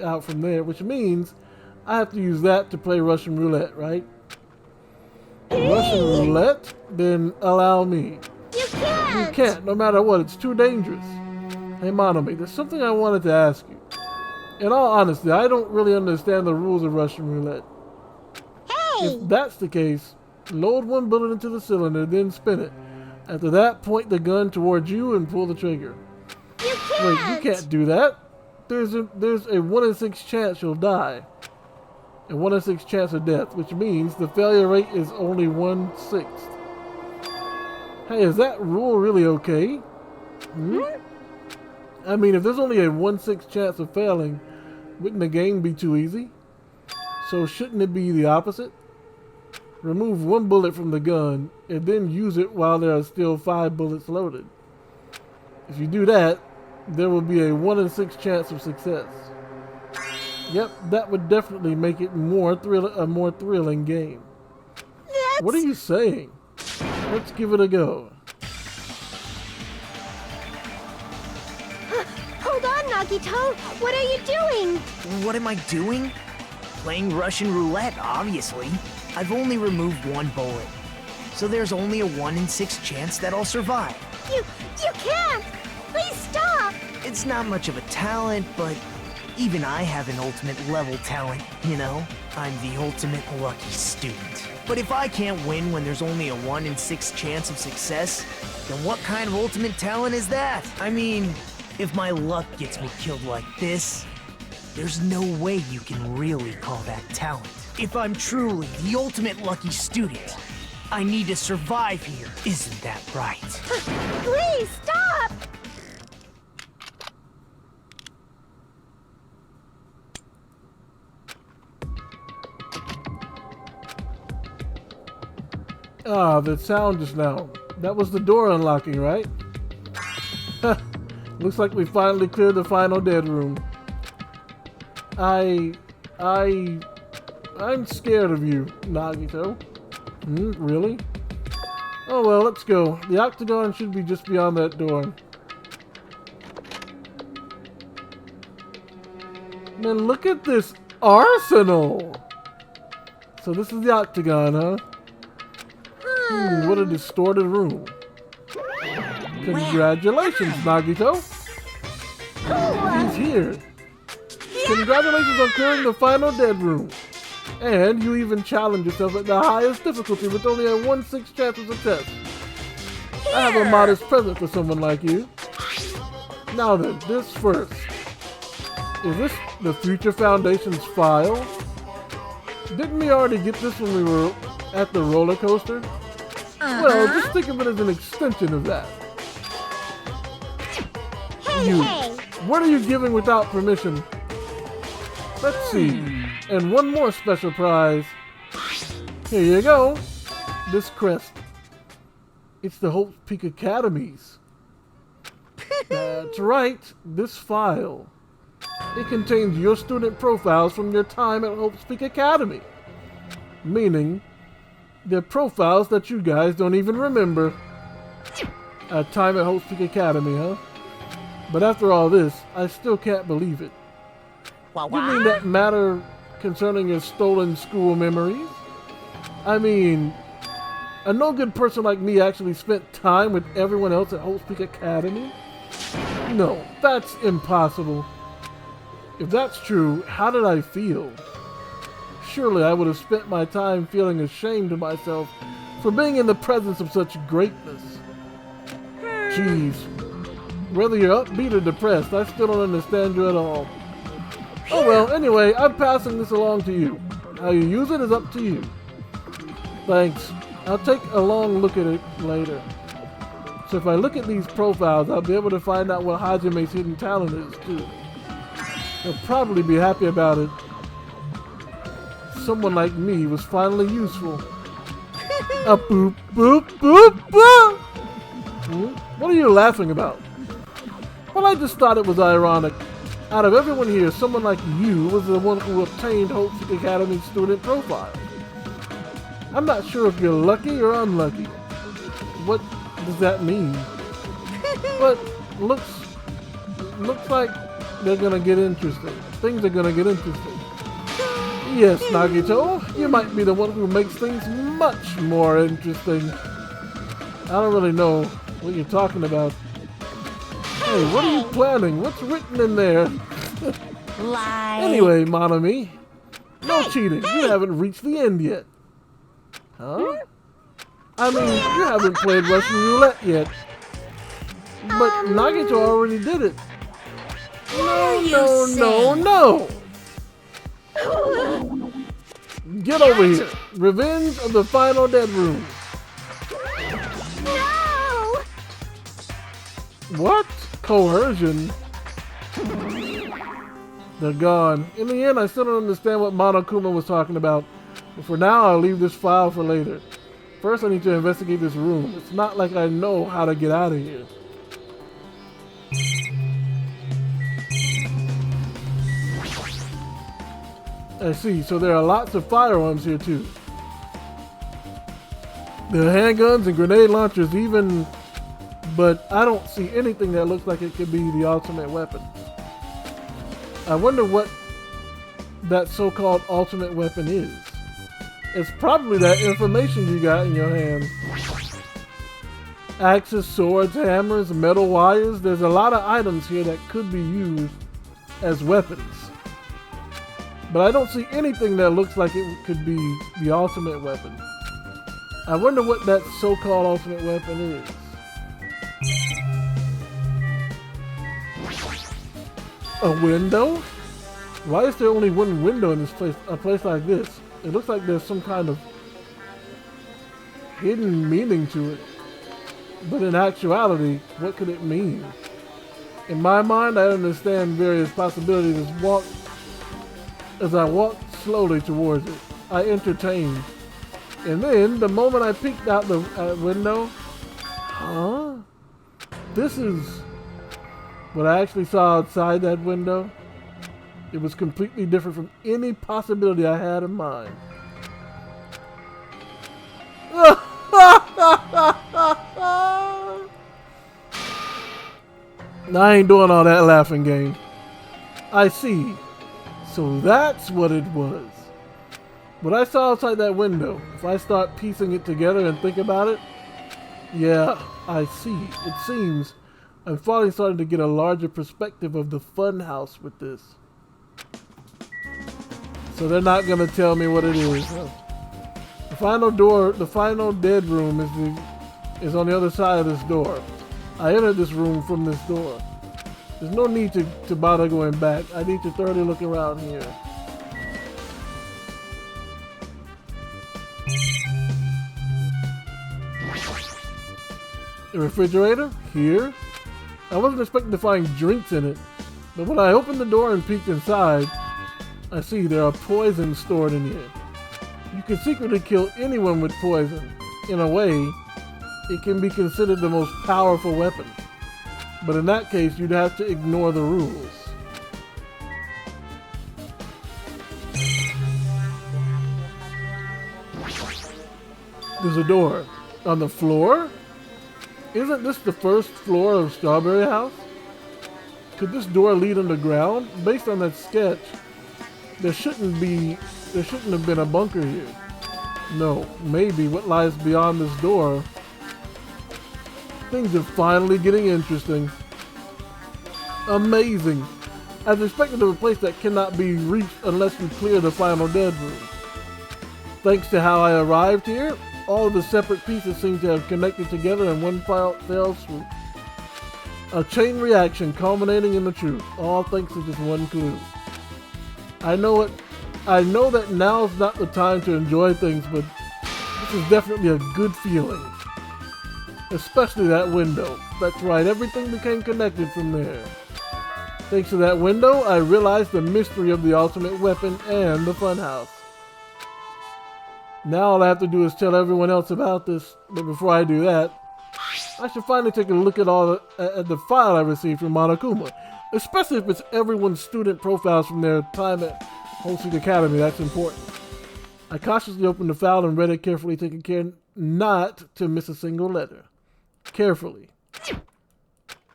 out from there, which means I have to use that to play Russian roulette, right? Russian roulette? Then allow me. You can't! You can't, no matter what. It's too dangerous. Hey, Monomi, there's something I wanted to ask you. In all honesty, I don't really understand the rules of Russian roulette. Hey! If that's the case, load one bullet into the cylinder, then spin it. After that, point the gun towards you and pull the trigger. You can't! Wait, you can't do that. There's a 1 in 6 chance you'll die. A 1 in 6 chance of death, which means the failure rate is only 1/6. Hey, is that rule really okay? I mean, if there's only a 1/6 chance of failing, wouldn't the game be too easy? So shouldn't it be the opposite? Remove one bullet from the gun and then use it while there are still 5 bullets loaded. If you do that, there will be a 1 in 6 chance of success. Yep, that would definitely make it a more thrilling game. What are you saying? Let's give it a go. Hold on, Nagito! What are you doing? What am I doing? Playing Russian roulette, obviously. I've only removed one bullet. So there's only a 1 in 6 chance that I'll survive. You can't! Please stop! It's not much of a talent, but even I have an ultimate level talent, you know? I'm the ultimate lucky student. But if I can't win when there's only a 1 in 6 chance of success, then what kind of ultimate talent is that? I mean, if my luck gets me killed like this, there's no way you can really call that talent. If I'm truly the ultimate lucky student, I need to survive here. Isn't that right? Please stop! Ah, the sound just now. That was the door unlocking, right? Looks like we finally cleared the final dead room. I'm scared of you, Nagito. Really? Oh well, let's go. The octagon should be just beyond that door. Man, look at this arsenal! So this is the octagon, huh? What a distorted room. Congratulations, Nagito. He's here. Congratulations on clearing the final dead room. And you even challenged yourself at the highest difficulty with only a 1/6 chance of success. I have a modest present for someone like you. Now then, this first. Is this the Future Foundation's file? Didn't we already get this when we were at the roller coaster? Well, just think of it as an extension of that. Hey! What are you giving without permission? Let's see. And one more special prize. Here you go. This crest. It's the Hope's Peak Academy's. That's right. This file. It contains your student profiles from your time at Hope's Peak Academy. Meaning, they're profiles that you guys don't even remember. Time at Hope's Peak Academy, huh? But after all this, I still can't believe it. You mean that matter concerning your stolen school memories? I mean, a no-good person like me actually spent time with everyone else at Hope's Peak Academy? No, that's impossible. If that's true, how did I feel? Surely I would have spent my time feeling ashamed of myself for being in the presence of such greatness. Jeez. Whether you're upbeat or depressed, I still don't understand you at all. Oh well, anyway, I'm passing this along to you. How you use it is up to you. Thanks. I'll take a long look at it later. So if I look at these profiles, I'll be able to find out what Hajime's hidden talent is, too. He'll probably be happy about it. Someone like me was finally useful. A boop, boop, boop, boop! What are you laughing about? Well, I just thought it was ironic. Out of everyone here, someone like you was the one who obtained Hope's Academy student profile. I'm not sure if you're lucky or unlucky. What does that mean? But looks like they're gonna get interesting. Things are gonna get interesting. Yes, Nagito, you might be the one who makes things much more interesting. I don't really know what you're talking about. Hey, what are you planning? What's written in there? Lie. Anyway, Monami, no cheating. You haven't reached the end yet. Huh? I mean, you haven't played Russian roulette yet. But Nagito already did it. No. Get over here. Revenge of the Final Dead Room. No! What? Coercion? They're gone. In the end, I still don't understand what Monokuma was talking about. But for now, I'll leave this file for later. First, I need to investigate this room. It's not like I know how to get out of here. I see, so there are lots of firearms here too. There are handguns and grenade launchers even, but I don't see anything that looks like it could be the ultimate weapon. I wonder what that so-called ultimate weapon is. It's probably that information you got in your hand. Axes, swords, hammers, metal wires. There's a lot of items here that could be used as weapons. But I don't see anything that looks like it could be the ultimate weapon. I wonder what that so-called ultimate weapon is. A window? Why is there only one window in this place? A place like this? It looks like there's some kind of hidden meaning to it. But in actuality, what could it mean? In my mind, I understand various possibilities as I walked slowly towards it. I entertained. And then, the moment I peeked out the window, huh? This is what I actually saw outside that window. It was completely different from any possibility I had in mind. I ain't doing all that laughing game. I see. So that's what it was. What I saw outside that window, if I start piecing it together and think about it, yeah, I see. It seems I'm finally starting to get a larger perspective of the fun house with this. So they're not gonna tell me what it is. The final door, the final dead room is on the other side of this door. I entered this room from this door. There's no need to bother going back. I need to thoroughly look around here. The refrigerator? Here? I wasn't expecting to find drinks in it, but when I opened the door and peeked inside, I see there are poisons stored in here. You can secretly kill anyone with poison. In a way, it can be considered the most powerful weapon. But in that case, you'd have to ignore the rules. There's a door. On the floor? Isn't this the first floor of Strawberry House? Could this door lead underground? Based on that sketch, there shouldn't have been a bunker here. No, maybe what lies beyond this door. Things are finally getting interesting. Amazing. I was expecting to a place that cannot be reached unless you clear the final dead room. Thanks to how I arrived here, all of the separate pieces seem to have connected together in one fell swoop. A chain reaction culminating in the truth, all thanks to just one clue. I know that now's not the time to enjoy things, but this is definitely a good feeling. Especially that window. That's right, everything became connected from there. Thanks to that window, I realized the mystery of the ultimate weapon and the funhouse. Now all I have to do is tell everyone else about this, but before I do that, I should finally take a look at at the file I received from Monokuma, especially if it's everyone's student profiles from their time at Holsey Academy. That's important. I cautiously opened the file and read it carefully, taking care not to miss a single letter. Carefully.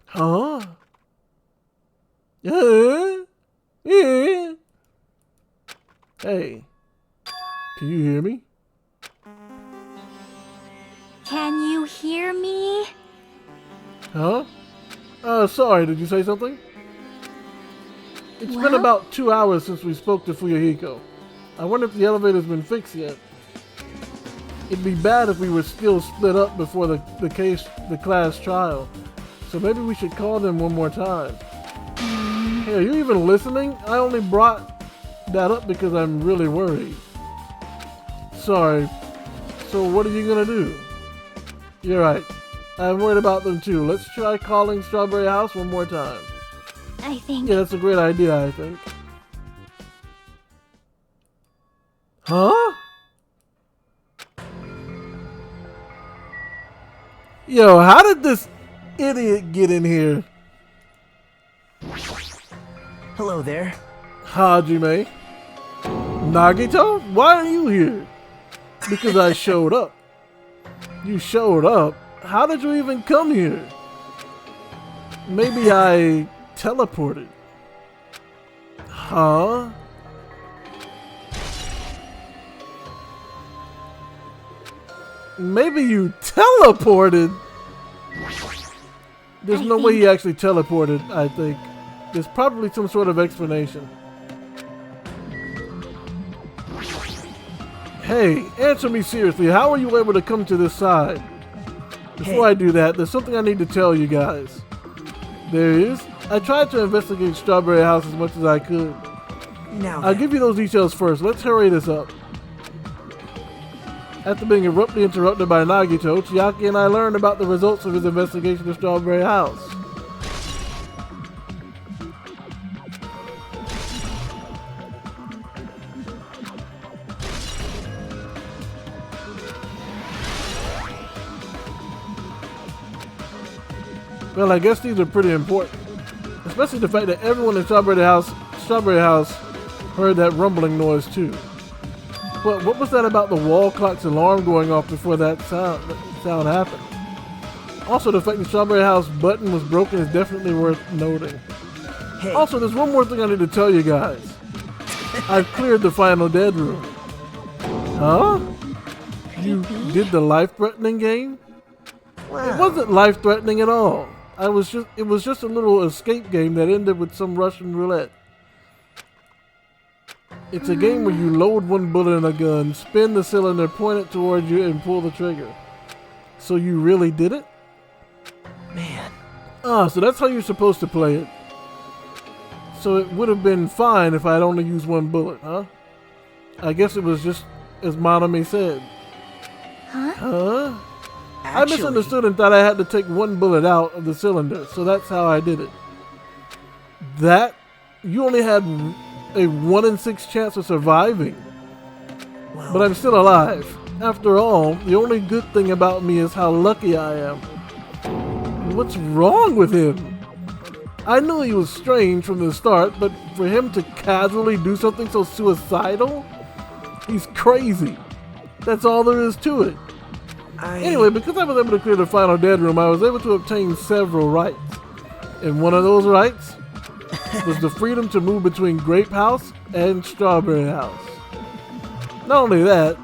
Huh? Yeah. Hey, can you hear me? Can you hear me? Huh? Sorry, did you say something? It's been Well? about 2 hours since we spoke to Fuyuhiko. I wonder if the elevator's been fixed yet. It'd be bad if we were still split up before the class trial. So maybe we should call them one more time. Hey, are you even listening? I only brought that up because I'm really worried. Sorry. So what are you gonna do? You're right. I'm worried about them too. Let's try calling Strawberry House one more time. I think... Yeah, that's a great idea, I think. Huh? Yo, how did this idiot get in here? Hello there. Hajime. Nagito? Why are you here? Because I showed up. You showed up? How did you even come here? Maybe I teleported. Huh? Maybe you teleported? There's no way he actually teleported, I think. There's probably some sort of explanation. Hey, answer me seriously. How are you able to come to this side? Before I do that, there's something I need to tell you guys. There is. I tried to investigate Strawberry House as much as I could. Now I'll give you those details first. Let's hurry this up. After being abruptly interrupted by Nagito, Chiaki and I learned about the results of his investigation of Strawberry House. Well, I guess these are pretty important. Especially the fact that everyone in Strawberry House heard that rumbling noise too. But what was that about the wall clock's alarm going off before that sound happened? Also, the fact that Strawberry House button was broken is definitely worth noting. Hey. Also, there's one more thing I need to tell you guys. I've cleared the final dead room. Huh? You did the life-threatening game? Wow. It wasn't life-threatening at all. It was just a little escape game that ended with some Russian roulette. It's a game where you load one bullet in a gun, spin the cylinder, point it towards you, and pull the trigger. So you really did it? Man. Ah, so that's how you're supposed to play it. So it would have been fine if I had only used one bullet, huh? I guess it was just as Monami said. Huh? I misunderstood and thought I had to take one bullet out of the cylinder, so that's how I did it. You only had a 1 in 6 chance of surviving. Wow. But I'm still alive. After all, the only good thing about me is how lucky I am. What's wrong with him? I knew he was strange from the start, but for him to casually do something so suicidal? He's crazy. That's all there is to it. Anyway, because I was able to clear the final dead room, I was able to obtain several rights. And one of those rights was the freedom to move between Grape House and Strawberry House. Not only that,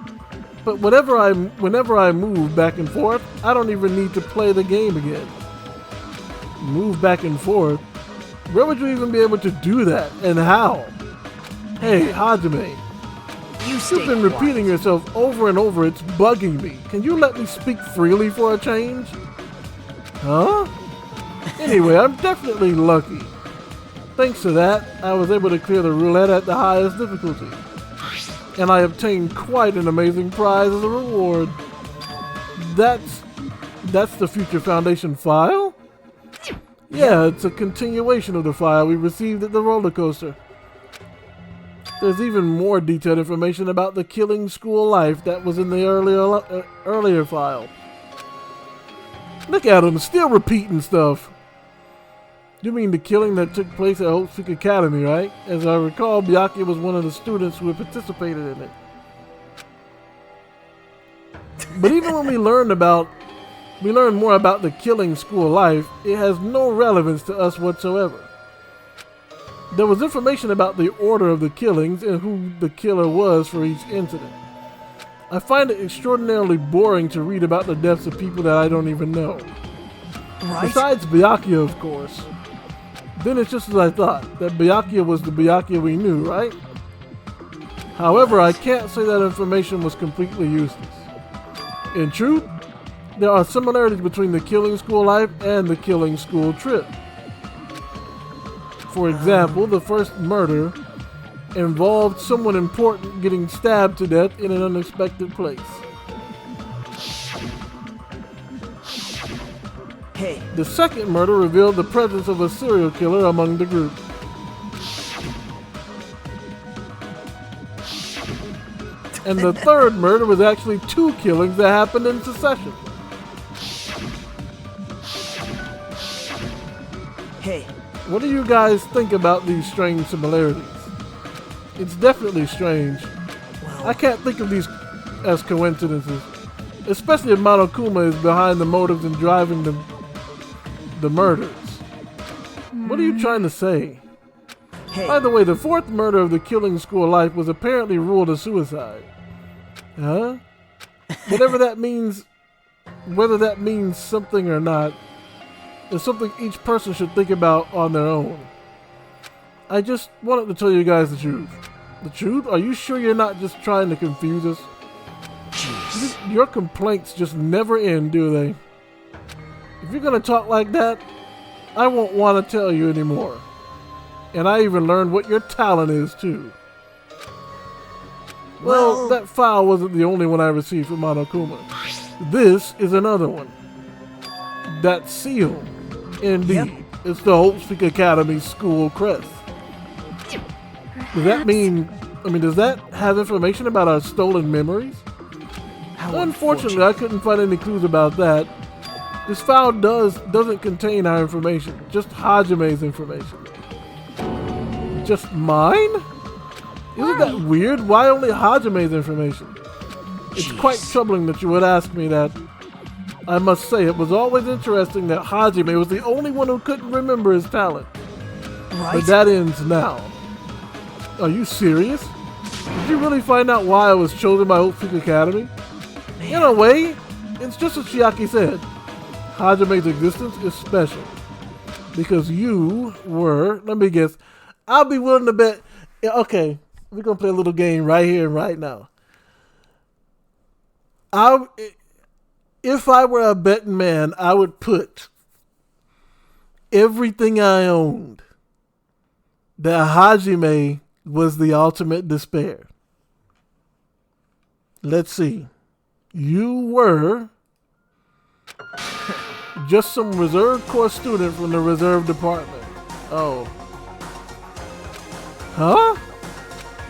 but whenever I move back and forth, I don't even need to play the game again. Move back and forth? Where would you even be able to do that, and how? Hey, Hajime. You've been repeating yourself over and over. It's bugging me. Can you let me speak freely for a change? Huh? Anyway, I'm definitely lucky. Thanks to that, I was able to clear the roulette at the highest difficulty. And I obtained quite an amazing prize as a reward. That's the Future Foundation file? Yeah, it's a continuation of the file we received at the roller coaster. There's even more detailed information about the killing school life that was in the earlier file. Look at him, still repeating stuff. You mean the killing that took place at Hope Peak Academy, right? As I recall, Byakuya was one of the students who had participated in it. But even when we learn more about the killing school life, it has no relevance to us whatsoever. There was information about the order of the killings and who the killer was for each incident. I find it extraordinarily boring to read about the deaths of people that I don't even know. Right? Besides Byakuya, of course. Then it's just as I thought, that Byakuya was the Byakuya we knew, right? However, I can't say that information was completely useless. In truth, there are similarities between the killing school life and the killing school trip. For example, the first murder involved someone important getting stabbed to death in an unexpected place. Hey, The second murder revealed the presence of a serial killer among the group. And the third murder was actually two killings that happened in succession. hey, What do you guys think about these strange similarities? It's definitely strange. I can't think of these as coincidences, especially if Monokuma is behind the motives and driving the murders. What are you trying to say? hey. By the way, the fourth murder of the killing school life was apparently ruled a suicide. Huh? Whatever that means, whether that means something or not, is something each person should think about on their own. I just wanted to tell you guys the truth. The truth? Are you sure you're not just trying to confuse us? Jeez. Your complaints just never end, do they? If you're gonna talk like that, I won't want to tell you anymore. And I even learned what your talent is, too. Well, that file wasn't the only one I received from Monokuma. This is another one. That seal, indeed. Yep. It's the Hope Peak Academy school crest. Does that mean, does that have information about our stolen memories? How Unfortunately, I couldn't find any clues about that. This file doesn't contain our information, just Hajime's information. Just mine? Isn't that weird? Why only Hajime's information? It's quite troubling that you would ask me that. I must say, it was always interesting that Hajime was the only one who couldn't remember his talent. Right? But that ends now. Are you serious? Did you really find out why I was chosen by Hope Peak Academy? In a way, it's just as Chiaki said. Hajime's existence is special. Because you were, let me guess, I'll be willing to bet, okay, we're going to play a little game right here and right now. If I were a betting man, I would put everything I owned that Hajime was the ultimate despair. Let's see. You were just some reserve course student from the reserve department. Oh. Huh?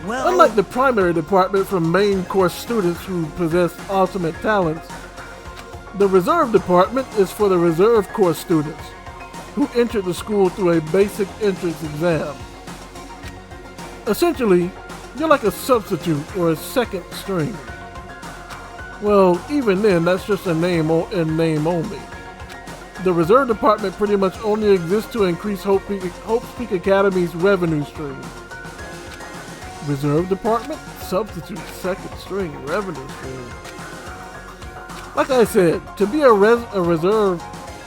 Well, Unlike the primary department from main course students who possess ultimate talents, the reserve department is for the reserve course students who enter the school through a basic entrance exam. Essentially, you're like a substitute or a second string. Well, even then, that's just a name in name only. The reserve department pretty much only exists to increase Hope Peak Academy's revenue stream. Reserve department, substitute, second string, revenue stream. Like I said, to be a reserve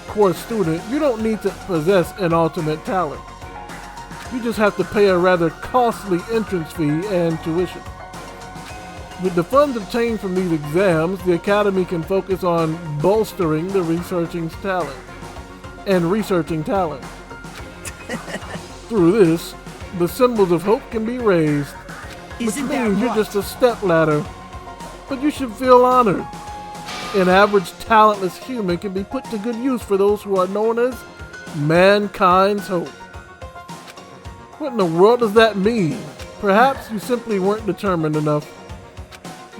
course student, you don't need to possess an ultimate talent. You just have to pay a rather costly entrance fee and tuition. With the funds obtained from these exams, the Academy can focus on bolstering the researching talent. Through this, the symbols of hope can be raised, which isn't that means you're right? just a stepladder. But you should feel honored. An average talentless human can be put to good use for those who are known as Mankind's hope. What in the world does that mean? Perhaps you simply weren't determined enough.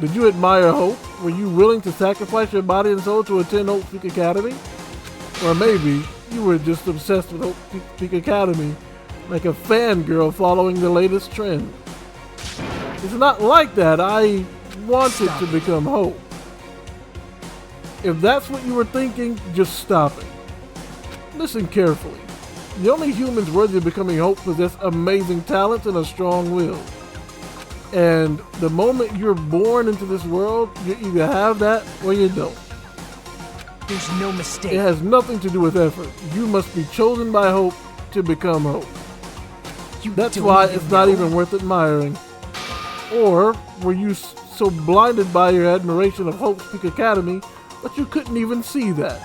Did you admire hope? Were you willing to sacrifice your body and soul to attend Hope Peak Academy? Or maybe you were just obsessed with Hope Peak Academy, like a fangirl following the latest trend. It's not like that. I wanted to become Hope. If that's what you were thinking, just stop it. Listen carefully. The only humans worthy of becoming Hope possess amazing talents and a strong will. And the moment you're born into this world, you either have that or you don't. There's no mistake. It has nothing to do with effort. You must be chosen by Hope to become Hope. That's why it's not even worth admiring. Or were you so blinded by your admiration of Hope Peak Academy that you couldn't even see that?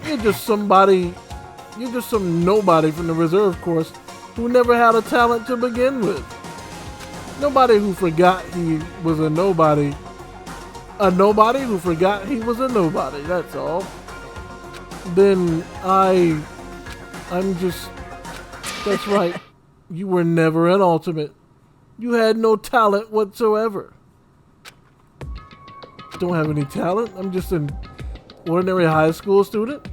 You're just some nobody from the reserve course who never had a talent to begin with. Nobody who forgot he was a nobody. A nobody who forgot he was a nobody, that's all. Then that's right. You were never an ultimate. You had no talent whatsoever. Don't have any talent. I'm just an ordinary high school student.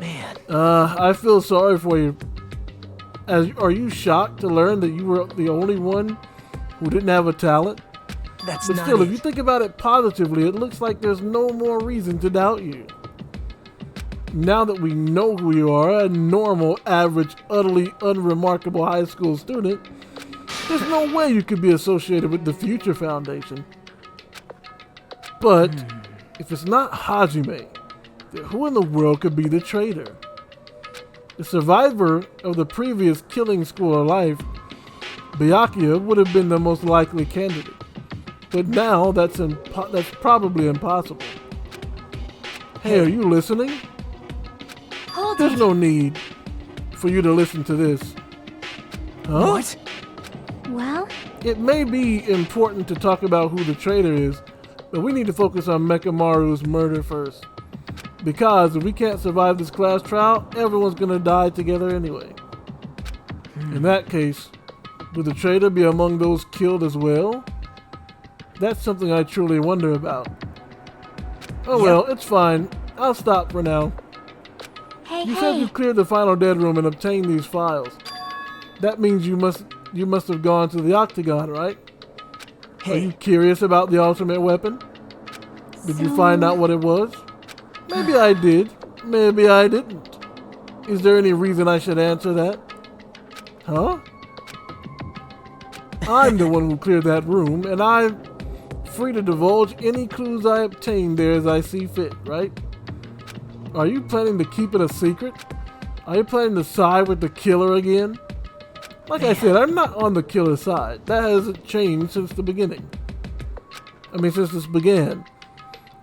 Man. I feel sorry for you. Are you shocked to learn that you were the only one who didn't have a talent? But still, if you think about it positively, it looks like there's no more reason to doubt you. Now that we know who you are, a normal, average, utterly unremarkable high school student, there's no way you could be associated with the Future Foundation. But if it's not Hajime, then who in the world could be the traitor? The survivor of the previous killing school of life, Byakuya, would have been the most likely candidate. But now that's probably impossible. Hey, are you listening? Hold There's it. no need for you to listen to this. Huh? What? Well, It may be important to talk about who the traitor is, but we need to focus on Mekamaru's murder first. Because if we can't survive this class trial, everyone's gonna die together anyway. In that case, would the traitor be among those killed as well? That's something I truly wonder about. Oh well, it's fine. I'll stop for now. hey, You said hey. you cleared the final dead room and obtained these files. That means you must have gone to the Octagon, right? Are you curious about the ultimate weapon? Did you find out what it was? Maybe I did. Maybe I didn't. Is there any reason I should answer that? Huh? I'm the one who cleared that room, and I'm free to divulge any clues I obtain there as I see fit, right? Are you planning to keep it a secret? Are you planning to side with the killer again? Like I said, I'm not on the killer's side. That hasn't changed since the beginning. Since this began.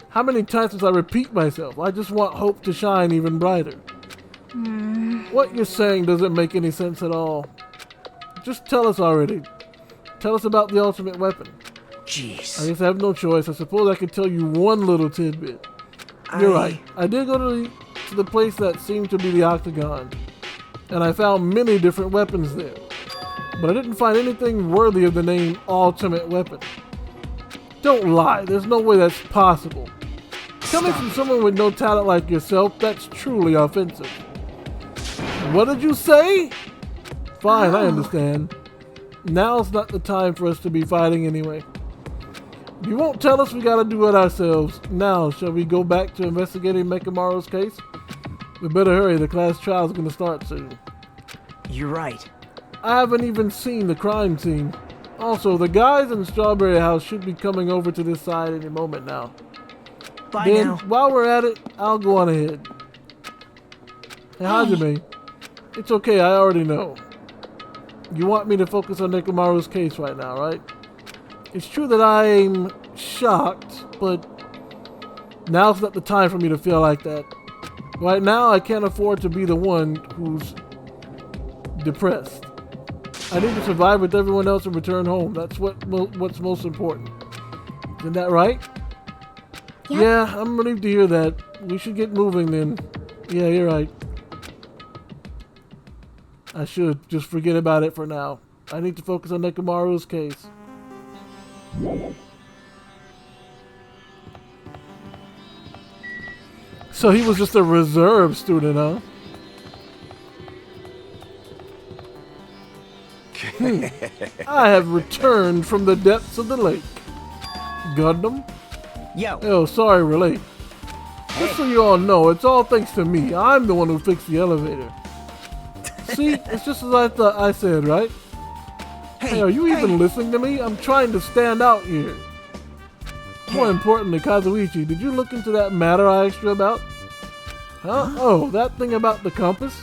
How many times must I repeat myself? I just want hope to shine even brighter. What you're saying doesn't make any sense at all. Just tell us already. Tell us about the ultimate weapon. Jeez. I guess I have no choice. I suppose I could tell you one little tidbit. You're right. I did go to the place that seemed to be the Octagon, and I found many different weapons there. But I didn't find anything worthy of the name Ultimate Weapon. Don't lie. There's no way that's possible. Coming from someone with no talent like yourself, that's truly offensive. What did you say? Fine, I understand. Now's not the time for us to be fighting anyway. If you won't tell us, we gotta do it ourselves. Now, shall we go back to investigating Mekamaru's case? We better hurry, the class trial's gonna start soon. You're right. I haven't even seen the crime scene. Also, the guys in Strawberry House should be coming over to this side any moment now. Bye Then, now. while we're at it, I'll go on ahead. Hey, Hajime, it's okay, I already know. You want me to focus on Nekamaru's case right now, right? It's true that I'm shocked, but now's not the time for me to feel like that. Right now, I can't afford to be the one who's depressed. I need to survive with everyone else and return home. That's what's most important. Isn't that right? Yep. Yeah, I'm relieved to hear that. We should get moving then. Yeah, you're right. I should just forget about it for now. I need to focus on Nekomaru's case. So he was just a reserve student, huh? I have returned from the depths of the lake. Gundam? Yo. Oh, sorry, relate. Just so you all know, it's all thanks to me. I'm the one who fixed the elevator. See, it's just as I thought I said, right? Hey, are you even listening to me? I'm trying to stand out here. More importantly, Kazuichi, did you look into that matter I asked you about? Huh? Oh, that thing about the compass?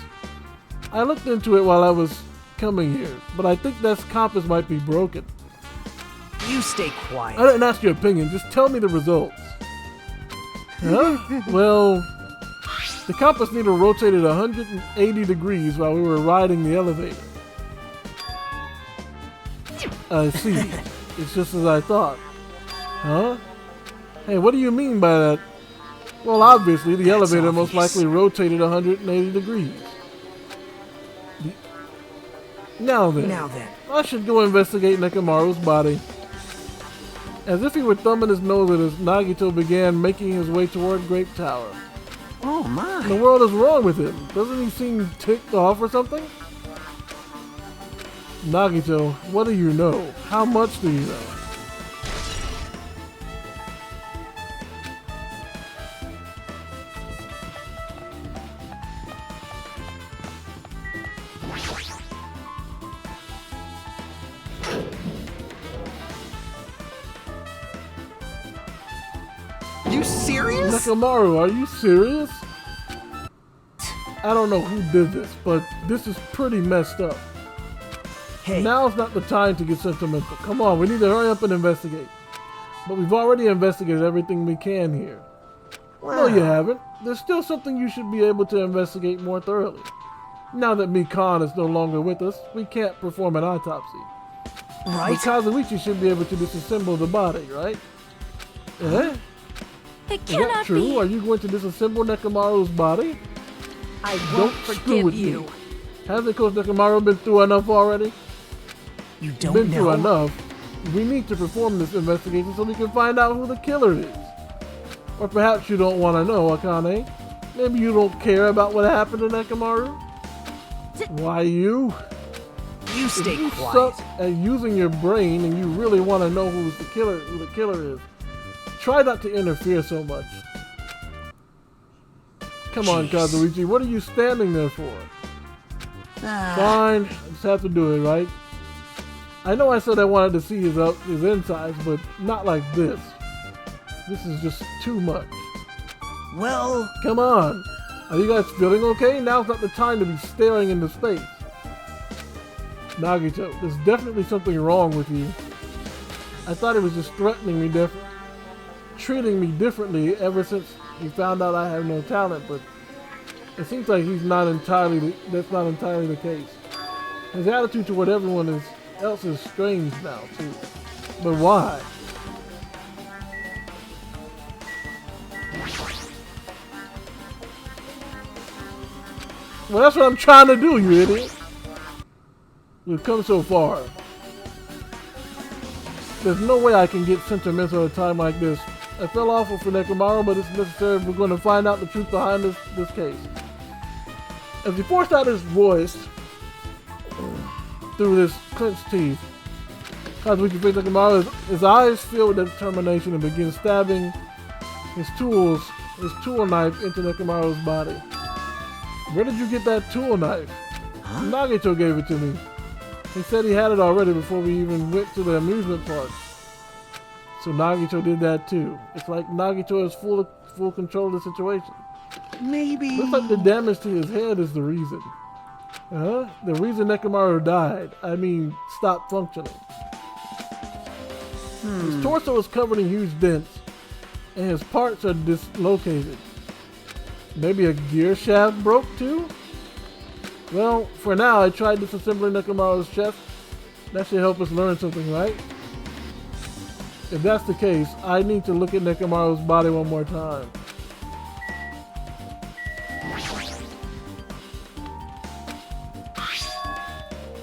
I looked into it while I was coming here, but I think that compass might be broken. You stay quiet. I didn't ask your opinion, just tell me the results. Huh? Well, the compass needle rotated 180 degrees while we were riding the elevator. I see. It's just as I thought. Huh? Hey, what do you mean by that? Well, obviously, the elevator most likely rotated 180 degrees. Now then, I should go investigate Nekomaru's body. As if he were thumbing his nose at us, Nagito began making his way toward Grape Tower. Oh my! What in the world is wrong with him? Doesn't he seem ticked off or something? Nagito, what do you know? How much do you know? You serious? Nekomaru, are you serious? I don't know who did this, but this is pretty messed up. Hey. Now's not the time to get sentimental. Come on, we need to hurry up and investigate. But we've already investigated everything we can here. No, you haven't. There's still something you should be able to investigate more thoroughly. Now that Mikan is no longer with us, we can't perform an autopsy. Right? But Kazuichi should be able to disassemble the body, right? Eh? It Is that cannot true? be. Are you going to disassemble Nekomaru's body? I Don't won't screw forgive with you. me. Hasn't Coach Nekomaru been through enough already? You He's don't been know. through enough. We need to perform this investigation so we can find out who the killer is. Or perhaps you don't want to know, Akane. Maybe you don't care about what happened to Nekomaru? Why you? You If stay you quiet. suck at using your brain and you really want to know who the killer is, try not to interfere so much. Come on, Kazuichi, what are you standing there for? Fine, I just have to do it, right? I know I said I wanted to see his insides, but not like this. This is just too much. Well, Come on, are you guys feeling okay? Now's not the time to be staring into space. Nagito, there's definitely something wrong with you. I thought he was just threatening me treating me differently ever since he found out I have no talent, but it seems like that's not entirely the case. His attitude toward everyone else is strange now too. But why? Well, that's what I'm trying to do, you idiot. We've come so far. There's no way I can get sentimental at a time like this. I feel awful for Nekomaru, but it's necessary if we're going to find out the truth behind this case. As he forced out his voice through his clenched teeth, Kazuichi faced Nekomaru, his eyes filled with determination, and began stabbing his tool knife into Nekomaru's body. Where did you get that tool knife? Nagito gave it to me. He said he had it already before we even went to the amusement park. So Nagito did that too. It's like Nagito has full control of the situation. maybe. Looks like the damage to his head is the reason. Huh? The reason Nekomaru died. I mean, stopped functioning. His torso is covered in huge dents, and his parts are dislocated. Maybe a gear shaft broke too? Well, for now, I tried disassembling Nekomaru's chest. That should help us learn something, right? If that's the case, I need to look at Nekomaru's body one more time.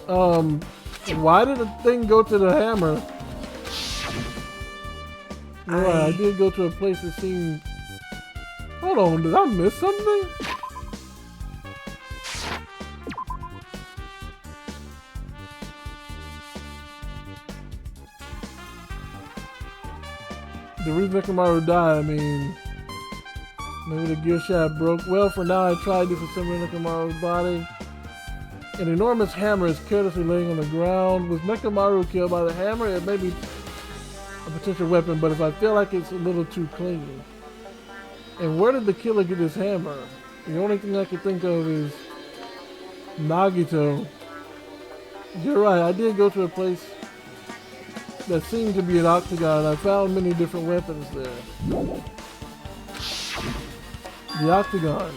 Why did the thing go to the hammer? Yeah, I did go to a place that seemed... Hold on, did I miss something? The reason Nekamaru died, I mean... Maybe the gear shaft broke. Well, for now, I tried disassembling Nekamaru's body. An enormous hammer is carelessly laying on the ground. Was Nekamaru killed by the hammer? It may be a potential weapon, but if I feel like it's a little too clean. And where did the killer get his hammer? The only thing I can think of is Nagito. You're right, I did go to a place that seemed to be an octagon. I found many different weapons there. The octagon.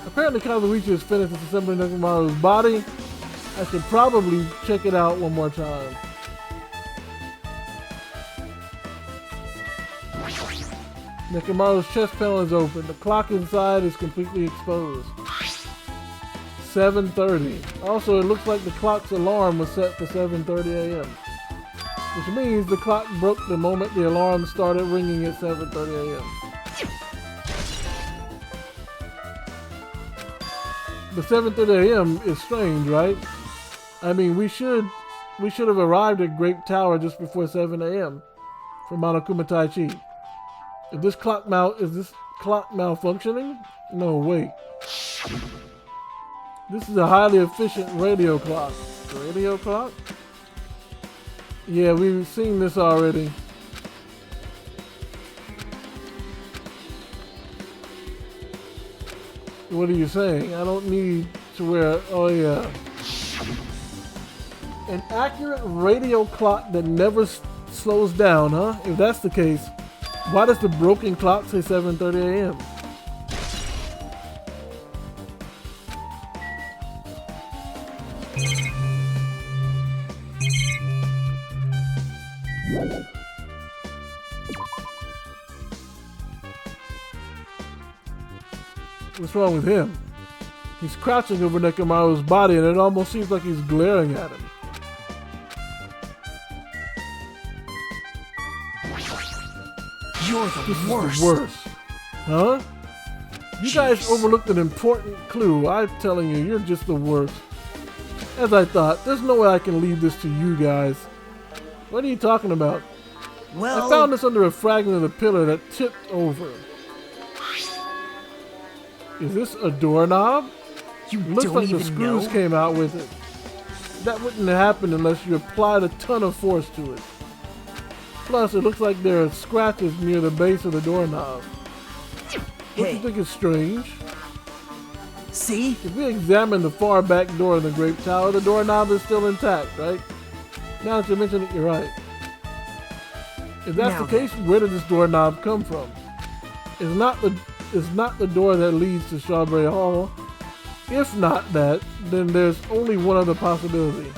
Apparently Kazuichi has finished disassembling Nekamaru's body. I should probably check it out one more time. Nekamaru's chest panel is open. The clock inside is completely exposed. 7:30. Also, it looks like the clock's alarm was set for 7:30 a.m. Which means the clock broke the moment the alarm started ringing at 7:30 a.m. But 7:30 a.m. is strange, right? I mean, we should have arrived at Grape Tower just before 7 a.m. for Monokuma Taichi. Is this clock malfunctioning? No, wait. This is a highly efficient radio clock. Radio clock? Yeah, we've seen this already. What are you saying? I don't need to wear... Oh, yeah. An accurate radio clock that never slows down, huh? If that's the case, why does the broken clock say 7:30 a.m.? What's wrong with him? He's crouching over Nekamaru's body and it almost seems like he's glaring at him. You're the worst. The worst. Huh? You guys overlooked an important clue. I'm telling you, you're just the worst. As I thought, there's no way I can leave this to you guys. What are you talking about? Well, I found this under a fragment of the pillar that tipped over. Is this a doorknob? You Looks don't like the even screws know. came out with it. That wouldn't happen unless you applied a ton of force to it. Plus, it looks like there are scratches near the base of the doorknob. Don't you think it's strange? See? If we examine the far back door of the Grape Tower, the doorknob is still intact, right? Now that you mention it, you're right. If that's Now the case, where did this doorknob come from? It's not the door that leads to Strawberry Hall. If not that, then there's only one other possibility.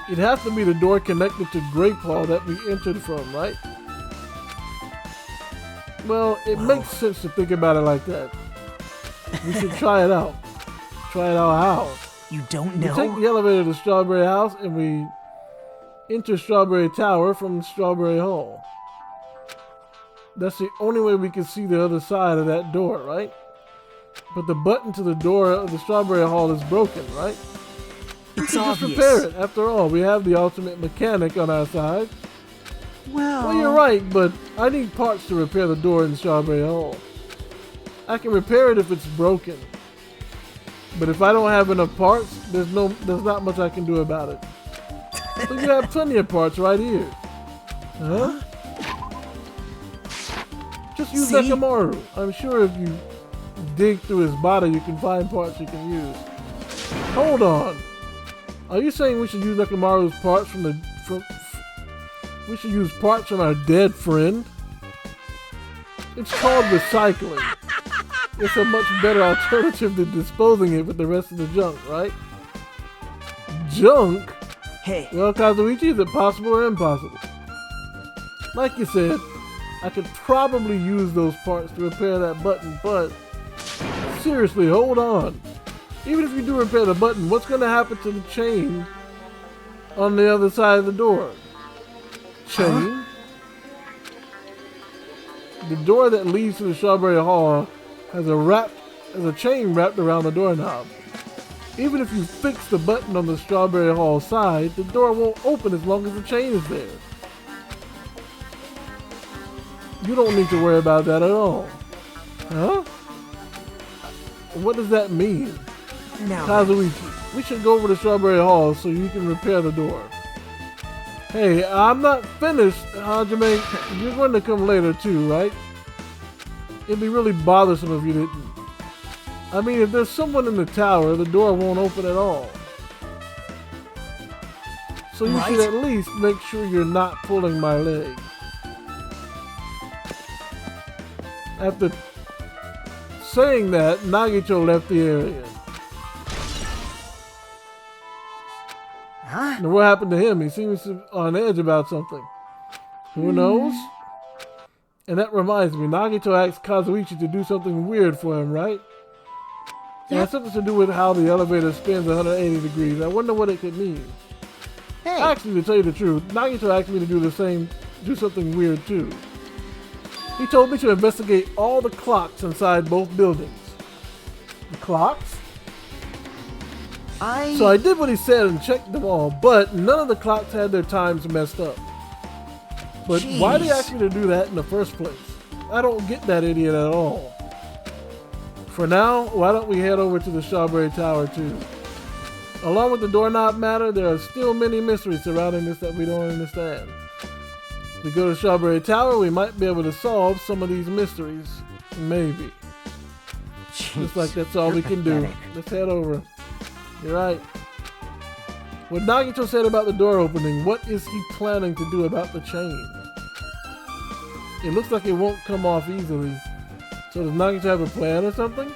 It has to be the door connected to Grape Hall that we entered from, right? Well, it makes sense to think about it like that. We should try it out. Try it out how? You don't We know? take the elevator to Strawberry House and we enter Strawberry Tower from Strawberry Hall. That's the only way we can see the other side of that door, right? But the button to the door of the Strawberry Hall is broken, right? We It's can just obvious. repair it. After all, we have the ultimate mechanic on our side. Well, Well, you're right, but I need parts to repair the door in Strawberry Hall. I can repair it if it's broken. But if I don't have enough parts, there's not much I can do about it. But you have plenty of parts right here. Huh? Just use See? Nekamaru. I'm sure if you dig through his body, you can find parts you can use. Hold on. Are you saying we should use Nekamaru's parts we should use parts from our dead friend? It's called recycling. It's a much better alternative than disposing it with the rest of the junk, right? Junk? hey, Well, Kazuichi, is it possible or impossible? Like you said, I could probably use those parts to repair that button, but seriously, hold on. Even if you do repair the button, what's going to happen to the chain on the other side of the door? Chain? The door that leads to the Strawberry Hall has a chain wrapped around the doorknob. Even if you fix the button on the Strawberry Hall side, the door won't open as long as the chain is there. You don't need to worry about that at all. Huh? What does that mean? Now, Kazuichi, we should go over to Strawberry Hall so you can repair the door. Hey, I'm not finished, Hajime. You're going to come later too, right? It'd be really bothersome if you didn't. I mean, if there's someone in the tower, the door won't open at all. So you should at least make sure you're not pulling my leg. After saying that, Nagito left the area. huh? And what happened to him? He seems on edge about something. Who knows? And that reminds me, Nagito asked Kazuichi to do something weird for him, right? It has something to do with how the elevator spins 180 degrees. I wonder what it could mean. Hey, Actually, to tell you the truth, Nagito asked me to do something weird too. He told me to investigate all the clocks inside both buildings. The clocks? So I did what he said and checked them all, but none of the clocks had their times messed up. But why did he ask me to do that in the first place? I don't get that idiot at all. For now, why don't we head over to the Strawberry Tower too? Along with the doorknob matter, there are still many mysteries surrounding this that we don't understand. If we go to Strawberry Tower, we might be able to solve some of these mysteries. Maybe. Looks like that's all we can do. Let's head over. You're right. What Nagito said about the door opening, what is he planning to do about the chain? It looks like it won't come off easily. So does Nagito have a plan or something?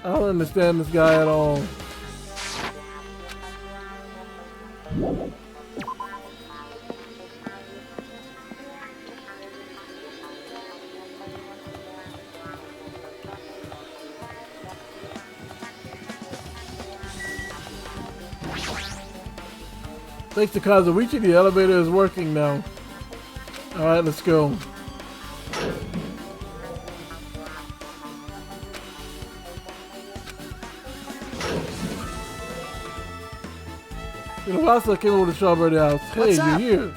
I don't understand this guy at all. Thanks to Kazuichi, the elevator is working now. Alright, let's go. Iwasa came over to Strawberry House. Hey, you're here.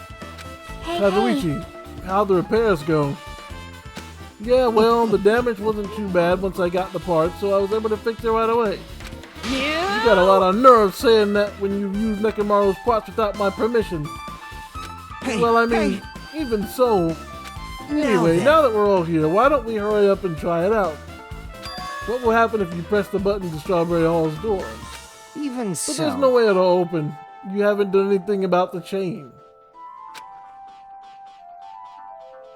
Hey, Kazuichi, how'd the repairs go? Yeah, well, the damage wasn't too bad once I got the parts, so I was able to fix it right away. You got a lot of nerve saying that when you use Nekomaru's parts without my permission. Well, I mean, even so. Anyway, now that we're all here, why don't we hurry up and try it out? What will happen if you press the button to Strawberry Hall's door? Even so. But there's no way it'll open. You haven't done anything about the chain.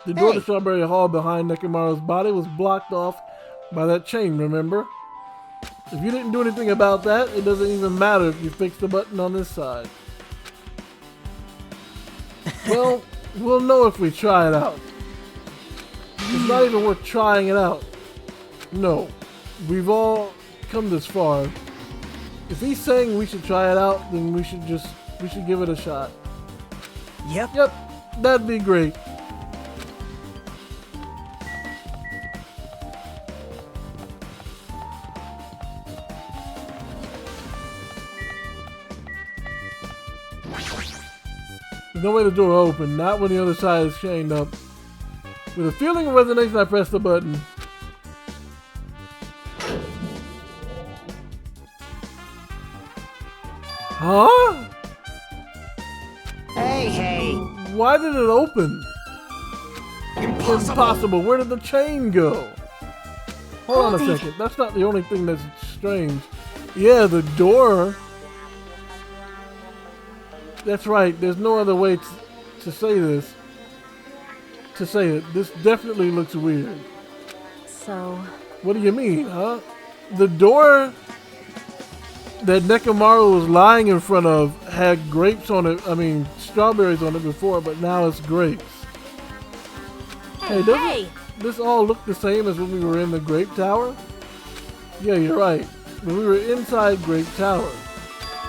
The door to Strawberry Hall behind Nekomaru's body was blocked off by that chain, remember? If you didn't do anything about that, it doesn't even matter if you fix the button on this side. Well, we'll know if we try it out. It's not even worth trying it out. No, we've all come this far. If he's saying we should try it out, then we should give it a shot. Yep. Yep, that'd be great. There's no way the door open, not when the other side is chained up. With a feeling of resignation, I press the button. Huh? Hey. Why did it open? Impossible. Where did the chain go? Hold on a second. That's not the only thing that's strange. Yeah, the door. That's right. There's no other way to say this. To say it. This definitely looks weird. So... What do you mean, huh? The door that Nekomaru was lying in front of had grapes on it. I mean, strawberries on it before, but now it's grapes. Hey, doesn't this all look the same as when we were in the Grape Tower? Yeah, you're right. When we were inside Grape Tower,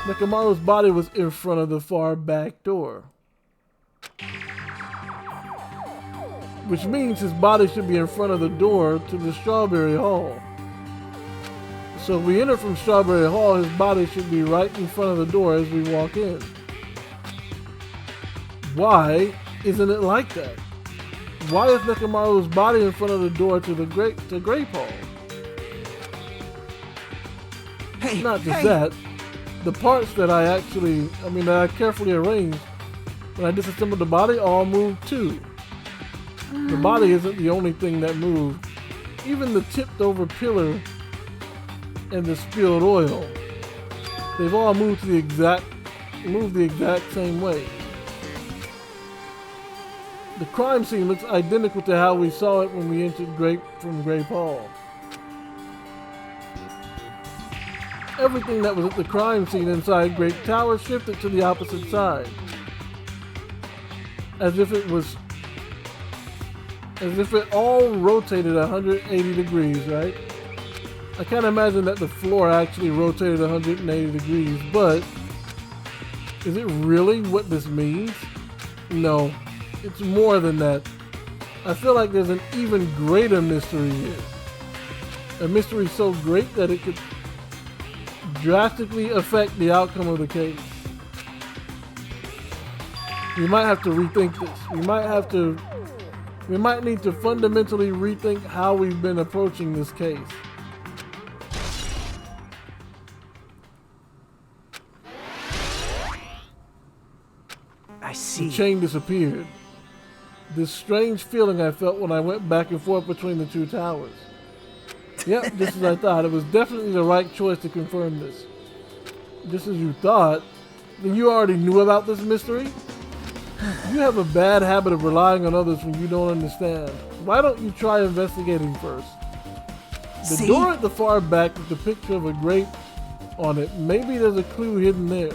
Nekomaru's body was in front of the far back door. Which means his body should be in front of the door to the Strawberry Hall. So if we enter from Strawberry Hall, his body should be right in front of the door as we walk in. Why isn't it like that? Why is Nekomaru's body in front of the door to the Grape Hall? Hey, Not just that, the parts that I carefully arranged when I disassembled the body all moved too. The body isn't the only thing that moved. Even the tipped over pillar and the spilled oil, they've all moved the exact same way. The crime scene looks identical to how we saw it when we entered from Grape Hall. Everything that was at the crime scene inside Grape Tower shifted to the opposite side. As if it all rotated 180 degrees, right? I can't imagine that the floor actually rotated 180 degrees, but is it really what this means? No, it's more than that. I feel like there's an even greater mystery here. A mystery so great that it could drastically affect the outcome of the case. We might have to rethink this. We might need to fundamentally rethink how we've been approaching this case. I see. The chain disappeared. This strange feeling I felt when I went back and forth between the two towers. Yep, just as I thought. It was definitely the right choice to confirm this. Just as you thought, then you already knew about this mystery? You have a bad habit of relying on others when you don't understand. Why don't you try investigating first? The door at the far back with the picture of a grape on it, maybe there's a clue hidden there.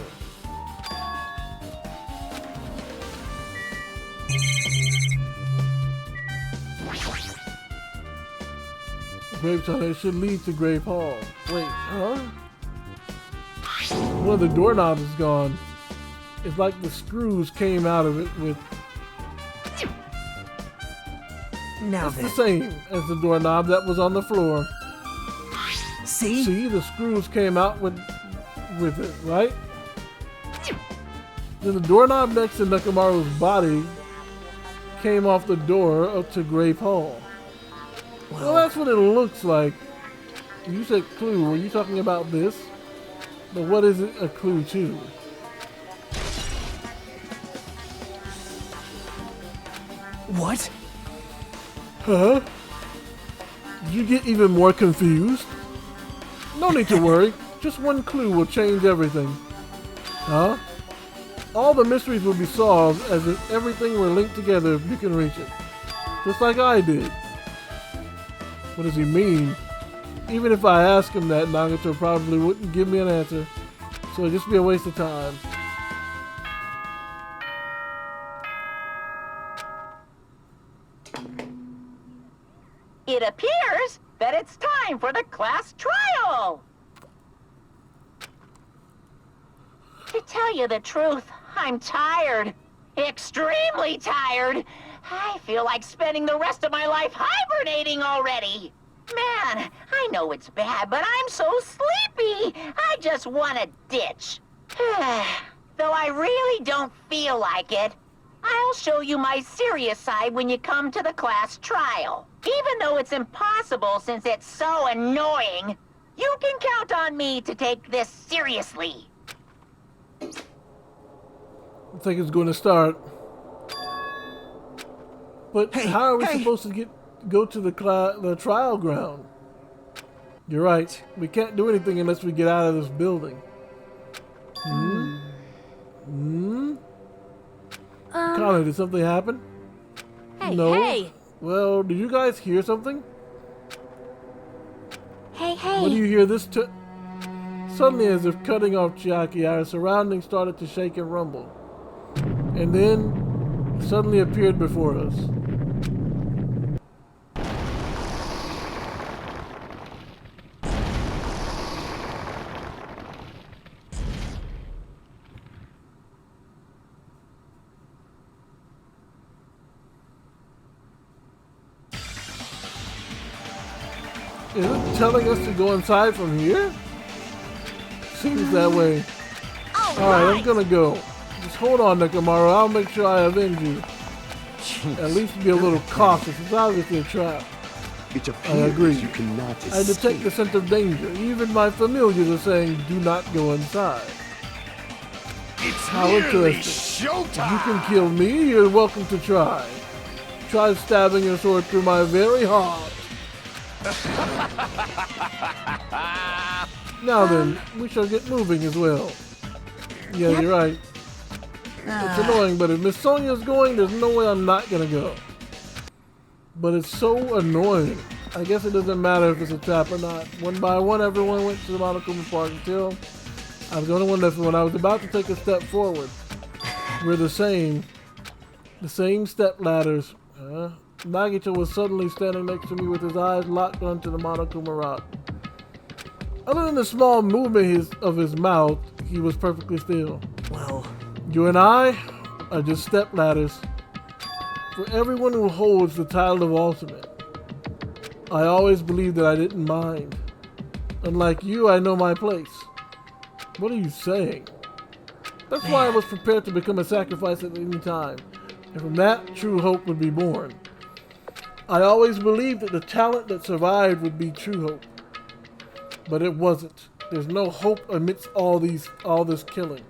Grape on it should lead to Grape Hall. Wait, huh? One of the doorknobs is gone. It's like the screws came out of it with... Now it's then. the same as the doorknob that was on the floor. See? See, the screws came out with it, right? Then the doorknob next to Nekomaru's body came off the door up to Grape Hall. Well, that's what it looks like. You said clue. Were you talking about this? But what is it a clue to? What? Huh? Did you get even more confused? No need to worry. Just one clue will change everything. Huh? All the mysteries will be solved as if everything were linked together if you can reach it. Just like I did. What does he mean? Even if I ask him that, Nagato probably wouldn't give me an answer. So it'd just be a waste of time. It appears that it's time for the class trial. To tell you the truth, I'm tired. Extremely tired. I feel like spending the rest of my life hibernating already. Man, I know it's bad, but I'm so sleepy. I just want to ditch. Though I really don't feel like it, I'll show you my serious side when you come to the class trial. Even though it's impossible since it's so annoying, you can count on me to take this seriously. I think it's going to start. But how are we supposed to go to the trial ground? You're right. We can't do anything unless we get out of this building. Connor, did something happen? Hey, No. hey! Well, did you guys hear something? Hey, What do hey. you hear this Suddenly, as if cutting off Chiaki, our surroundings started to shake and rumble. And then, it suddenly appeared before us. Is it telling us to go inside from here? Seems that way. Alright, I'm gonna go. Just hold on, Nakamura. I'll make sure I avenge you. Jeez. At least be a little cautious. It's obviously a trap. It I agree. appears you cannot I detect escape. the scent of danger. Even my familiars are saying, do not go inside. It's How nearly interesting. showtime. You can kill me, you're welcome to try. Try stabbing your sword through my very heart. Now then, we shall get moving as well. Yeah, you're right. It's annoying, but if Miss Sonia's going, there's no way I'm not gonna go. But it's so annoying. I guess it doesn't matter if it's a trap or not. One by one, everyone went to the Monokuma Park until I was the only one left. When I was about to take a step forward, we're the same step ladders. Nagito was suddenly standing next to me with his eyes locked onto the Monokuma rock. Other than the small movement of his mouth, he was perfectly still. Well, You and I are just step ladders. For everyone who holds the title of Ultimate, I always believed that I didn't mind. Unlike you, I know my place. What are you saying? That's why I was prepared to become a sacrifice at any time. And from that, true hope would be born. I always believed that the talent that survived would be true hope. But it wasn't. There's no hope amidst all this killing.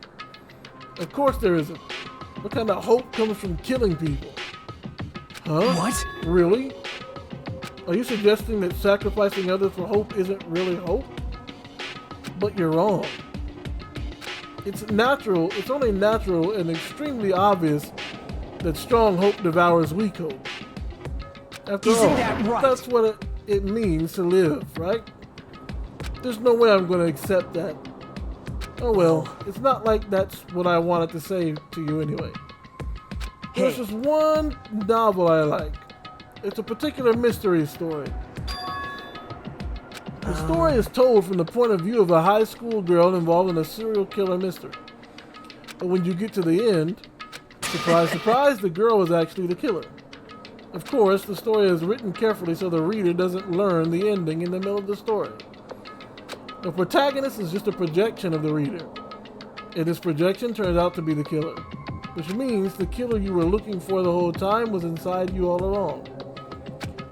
Of course there isn't. What kind of hope comes from killing people? Huh? what? Really? Are you suggesting that sacrificing others for hope isn't really hope? But you're wrong. It's only natural and extremely obvious that strong hope devours weak hope. After Isn't all, that right? that's what it means to live, right? There's no way I'm going to accept that. Oh well, it's not like that's what I wanted to say to you anyway. There's just one novel I like. It's a particular mystery story. The story is told from the point of view of a high school girl involved in a serial killer mystery. But when you get to the end, surprise, surprise, the girl was actually the killer. Of course, the story is written carefully so the reader doesn't learn the ending in the middle of the story. The protagonist is just a projection of the reader, and this projection turns out to be the killer, which means the killer you were looking for the whole time was inside you all along.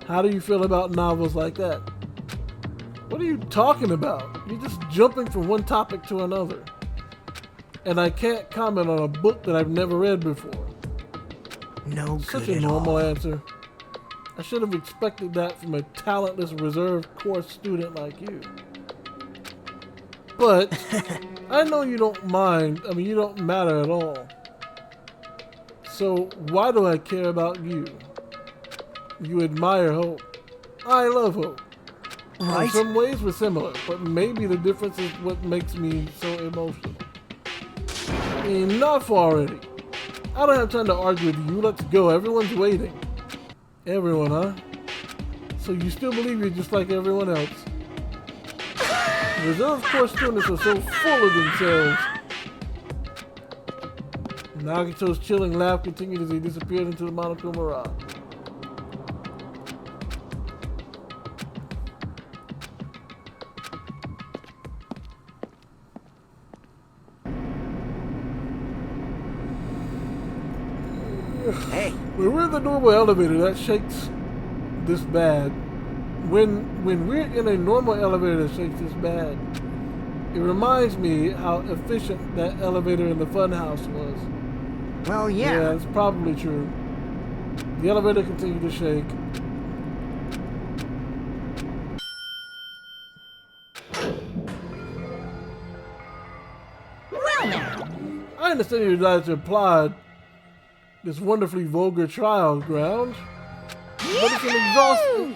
How do you feel about novels like that? What are you talking about? You're just jumping from one topic to another. And I can't comment on a book that I've never read before. No Such good a at normal all. answer. I should have expected that from a talentless reserve course student like you. But I know you don't mind. I mean, you don't matter at all. So why do I care about you? You admire hope. I love hope. In Right? some ways we're similar, but maybe the difference is what makes me so emotional. Enough already. I don't have time to argue with you. Let's go. Everyone's waiting. Everyone, huh? So you still believe you're just like everyone else? Reserve course students are so full of themselves. Nagito's chilling laugh continued as he disappeared into the Monokuma rock. Hey, When we're in the normal elevator, that shakes this bad. When we're in a normal elevator that shakes this bad, it reminds me how efficient that elevator in the funhouse was. well, Yeah, yeah. that's probably true. The elevator continued to shake. Well now, I understand you decided to apply this wonderfully vulgar trial ground,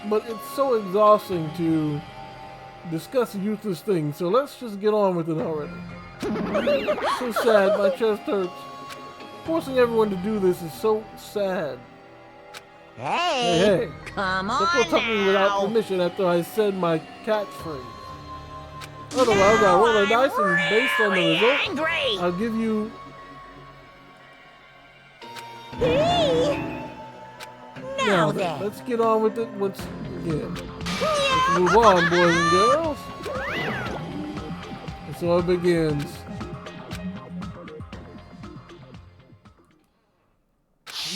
but it's so exhausting to discuss useless things. So let's just get on with it already. So sad, my chest hurts. Forcing everyone to do this is so sad. hey, Hey, come don't on go talking without now. permission after I said my catchphrase. Otherwise, I'll roll a dice and based on the Really result, angry. I'll give you. Now Now then, then. let's get on with it once again. Yeah. Let's move on, boys and girls. And so it begins.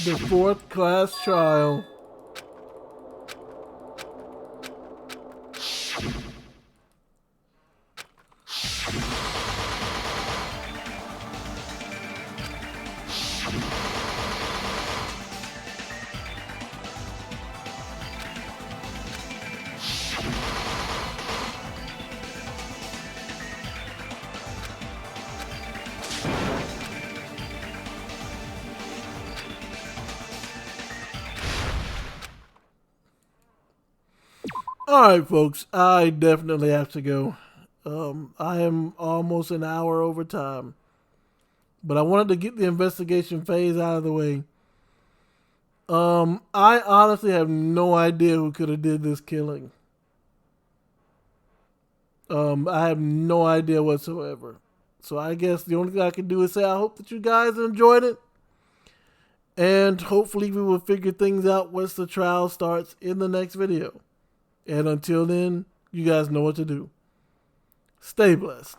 The fourth class trial. Alright, folks, I definitely have to go. I am almost an hour over time. But I wanted to get the investigation phase out of the way. I honestly have no idea who could have did this killing. I have no idea whatsoever. So I guess the only thing I can do is say I hope that you guys enjoyed it. And hopefully we will figure things out once the trial starts in the next video. And until then, you guys know what to do. Stay blessed.